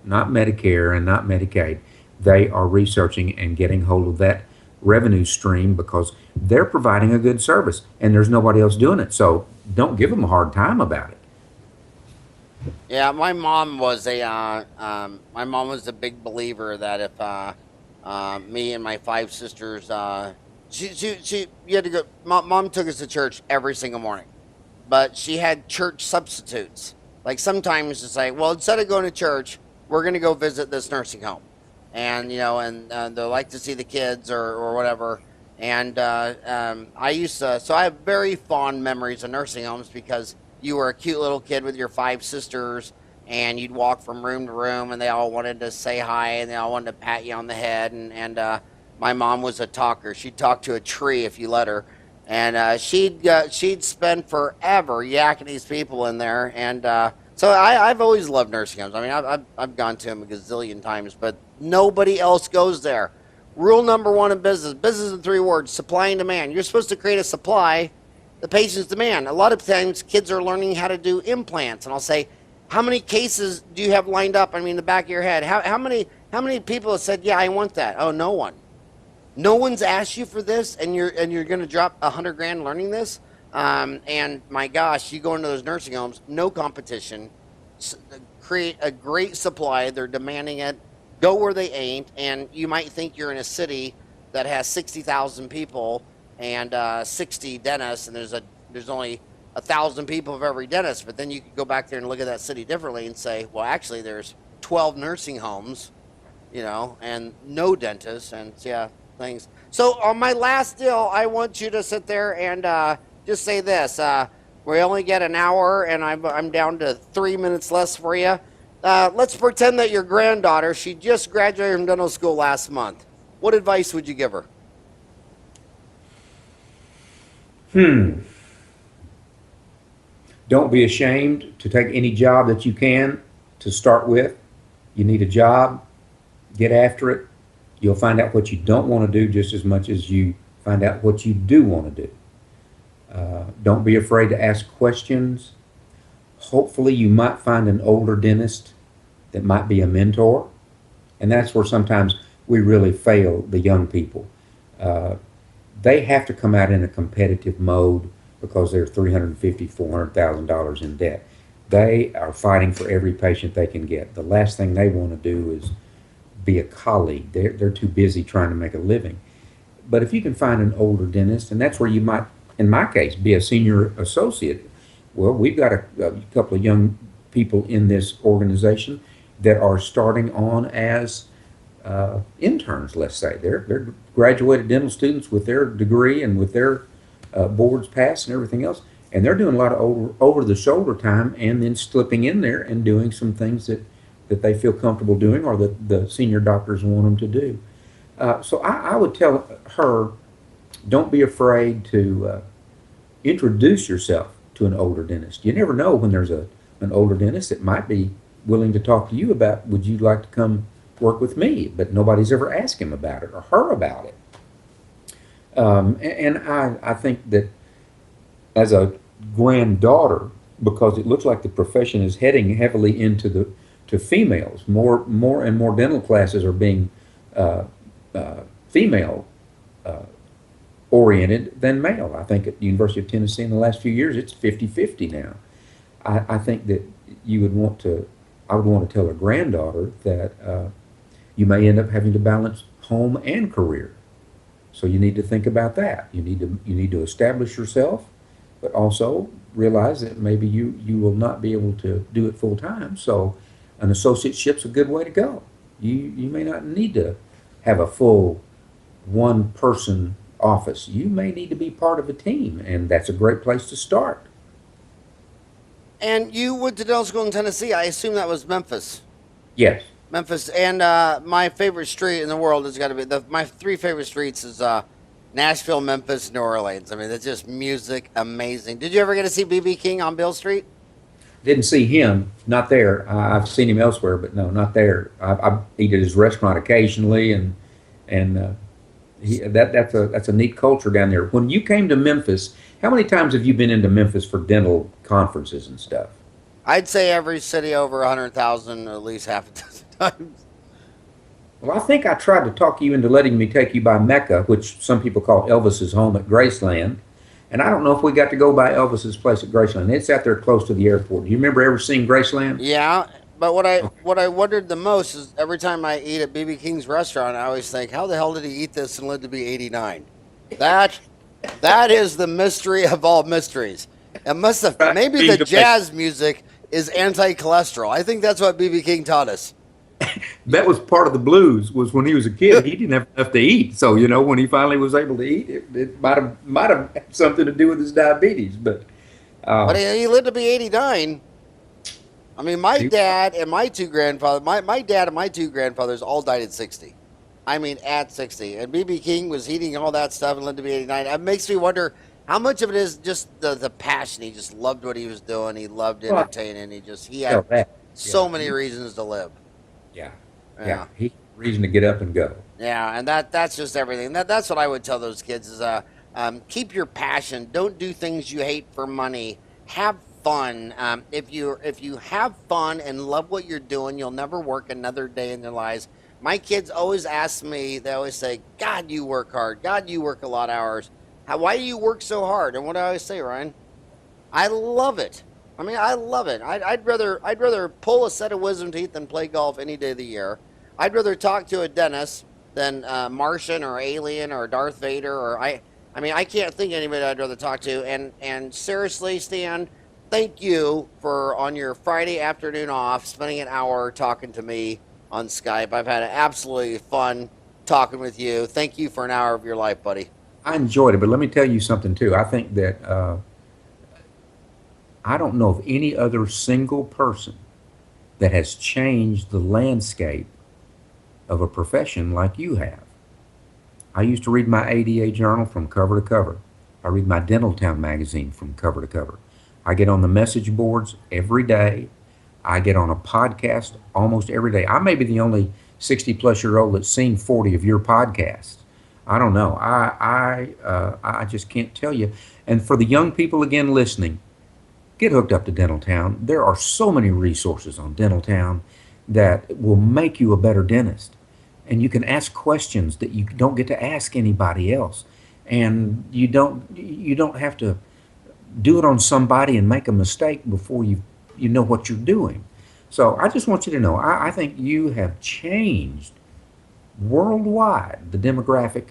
Not Medicare and not Medicaid. They are researching and getting hold of that revenue stream because they're providing a good service and there's nobody else doing it. So don't give them a hard time about it. Yeah, my mom was a big believer that if me and my five sisters, you had to go. Mom took us to church every single morning, but she had church substitutes. Like sometimes it's like, well, instead of going to church, we're going to go visit this nursing home, and they like to see the kids or whatever. And I used to, so I have very fond memories of nursing homes because you were a cute little kid with your five sisters, and you'd walk from room to room, and they all wanted to say hi, and they all wanted to pat you on the head, and my mom was a talker. She'd talk to a tree if you let her, and she'd spend forever yakking these people in there, and so I've always loved nursing homes. I mean, I've gone to them a gazillion times, but nobody else goes there. Rule number one in business: business in three words: supply and demand. You're supposed to create a supply, the patient's demand. A lot of times, kids are learning how to do implants, and I'll say, how many cases do you have lined up? I mean, the back of your head. How many people have said, yeah, I want that? Oh, no one. No one's asked you for this, and you're going to drop 100 grand learning this. And my gosh, you go into those nursing homes, no competition, create a great supply. They're demanding it. Go where they ain't, and you might think you're in a city that has 60,000 people and 60 dentists, and there's only 1,000 people of every dentist. But then you could go back there and look at that city differently and say, well, actually, there's 12 nursing homes, and no dentists, and yeah, things. So on my last deal, I want you to sit there and just say this. We only get an hour, and I'm down to 3 minutes less for you. Let's pretend that your granddaughter, she just graduated from dental school last month. What advice would you give her? Don't be ashamed to take any job that you can to start with. You need a job, get after it. You'll find out what you don't want to do just as much as you find out what you do want to do. Don't be afraid to ask questions. Hopefully you might find an older dentist that might be a mentor. And that's where sometimes we really fail the young people. They have to come out in a competitive mode because they're $350,000, $400,000 in debt. They are fighting for every patient they can get. The last thing they want to do is be a colleague. They're too busy trying to make a living. But if you can find an older dentist, and that's where you might, in my case, be a senior associate. Well, we've got a couple of young people in this organization that are starting on as interns, let's say. They're graduated dental students with their degree and with their boards passed and everything else, and they're doing a lot of over-the-shoulder time and then slipping in there and doing some things that they feel comfortable doing or that the senior doctors want them to do. So I would tell her, don't be afraid to introduce yourself to an older dentist. You never know when there's an older dentist that might be willing to talk to you about, would you like to come work with me? But nobody's ever asked him about it or her about it. And I think that as a granddaughter, because it looks like the profession is heading heavily into to females, more and more dental classes are being female oriented than male. I think at the University of Tennessee in the last few years, it's 50-50 now. I think that I would want to tell a granddaughter that you may end up having to balance home and career. So you need to think about that. You need to establish yourself, but also realize that maybe you will not be able to do it full time. So an associateship's a good way to go. You may not need to have a full one-person office. You may need to be part of a team, and that's a great place to start. And you went to dental school in Tennessee. I assume that was Memphis. Yes. Memphis. And my favorite street in the world has got to be, my three favorite streets is Nashville, Memphis, New Orleans. I mean, it's just music, amazing. Did you ever get to see B.B. King on Beale Street? Didn't see him, not there. I've seen him elsewhere, but no, not there. I eat at his restaurant occasionally, and that's a neat culture down there. When you came to Memphis, how many times have you been into Memphis for dental conferences and stuff? I'd say every city over 100,000, at least half a dozen times. Well, I think I tried to talk you into letting me take you by Mecca, which some people call Elvis's home at Graceland, And I don't know if we got to go by Elvis's place at Graceland. It's out there close to the airport. Do you remember ever seeing Graceland? Yeah, but Okay. what I wondered the most is every time I eat at BB King's restaurant, I always think, how the hell did he eat this and live to be 89? That that is the mystery of all mysteries. It must have Right. maybe the jazz music is anti-cholesterol. I think that's what BB King taught us. That was part of the blues. Was when he was a kid, he didn't have enough to eat. So when he finally was able to eat, it might have had something to do with his diabetes. But But uh, he lived to be 89. I mean, my he, dad and my two grandfathers, my dad and my two grandfathers all died at 60. I mean, at 60. And BB King was eating all that stuff and lived to be 89. It makes me wonder how much of it is just the passion. He just loved what he was doing. He loved well, entertaining. He tell had that. so Yeah, many reasons to live. yeah, yeah. Yeah. He had reason to get up and go. Yeah, and that's just everything. That's what I would tell those kids is keep your passion. Don't do things you hate for money. Have fun. If you have fun and love what you're doing, you'll never work another day in their lives. My kids always ask me. They always say, "God, you work hard. God, you work a lot of hours. Why do you work so hard?" And what do I always say, Ryan? I love it. I mean, I love it. I'd rather pull a set of wisdom teeth than play golf any day of the year. I'd rather talk to a dentist than Martian or Alien or Darth Vader or I mean, I can't think of anybody I'd rather talk to. And seriously, Stan, thank you for on your Friday afternoon off spending an hour talking to me on Skype. I've had absolutely fun talking with you. Thank you for an hour of your life, buddy. I enjoyed it, but let me tell you something too. I think that I don't know of any other single person that has changed the landscape of a profession like you have. I used to read my ADA journal from cover to cover. I read my Dental Town magazine from cover to cover. I get on the message boards every day. I get on a podcast almost every day. I may be the only 60-plus-year-old that's seen 40 of your podcasts. I don't know. I just can't tell you. And for the young people again listening, get hooked up to Dental Town. There are so many resources on Dental Town that will make you a better dentist. And you can ask questions that you don't get to ask anybody else. And you don't have to do it on somebody and make a mistake before you know what you're doing. So I just want you to know, I think you have changed worldwide the demographic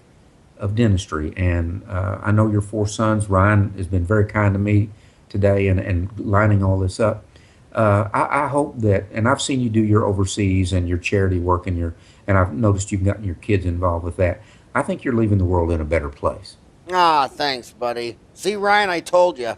of dentistry. And I know your four sons, Ryan has been very kind to me today and lining all this up. I hope that, and I've seen you do your overseas and your charity work and I've noticed you've gotten your kids involved with that. I think you're leaving the world in a better place. Ah, thanks, buddy. See, Ryan, I told you.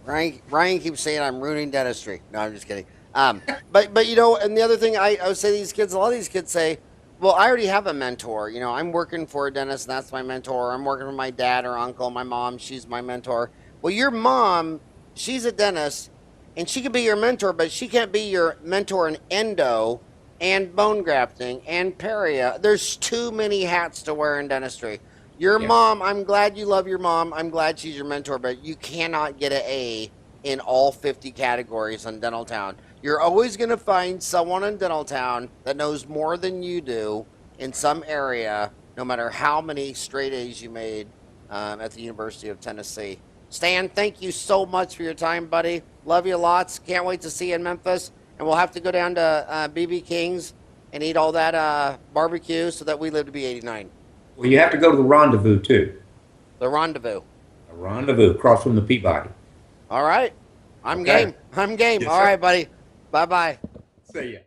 Ryan keeps saying I'm ruining dentistry. No, I'm just kidding. But and the other thing I would say to these kids, a lot of these kids say, well, I already have a mentor. I'm working for a dentist, and that's my mentor. I'm working for my dad or uncle, my mom, she's my mentor. Well, your mom, she's a dentist, and she could be your mentor, but she can't be your mentor in endo and bone grafting and peria. There's too many hats to wear in dentistry. Your Yeah. mom, I'm glad you love your mom. I'm glad she's your mentor, but you cannot get an A in all 50 categories on Dental Town. You're always going to find someone in Dental Town that knows more than you do in some area, no matter how many straight A's you made at the University of Tennessee. Stan, thank you so much for your time, buddy. Love you lots. Can't wait to see you in Memphis. And we'll have to go down to BB King's and eat all that barbecue so that we live to be 89. Well, you have to go to the rendezvous too. The rendezvous. A rendezvous across from the Peabody. All right. I'm Okay. game. I'm game. Yes, All sir. right, buddy. Bye-bye. See ya.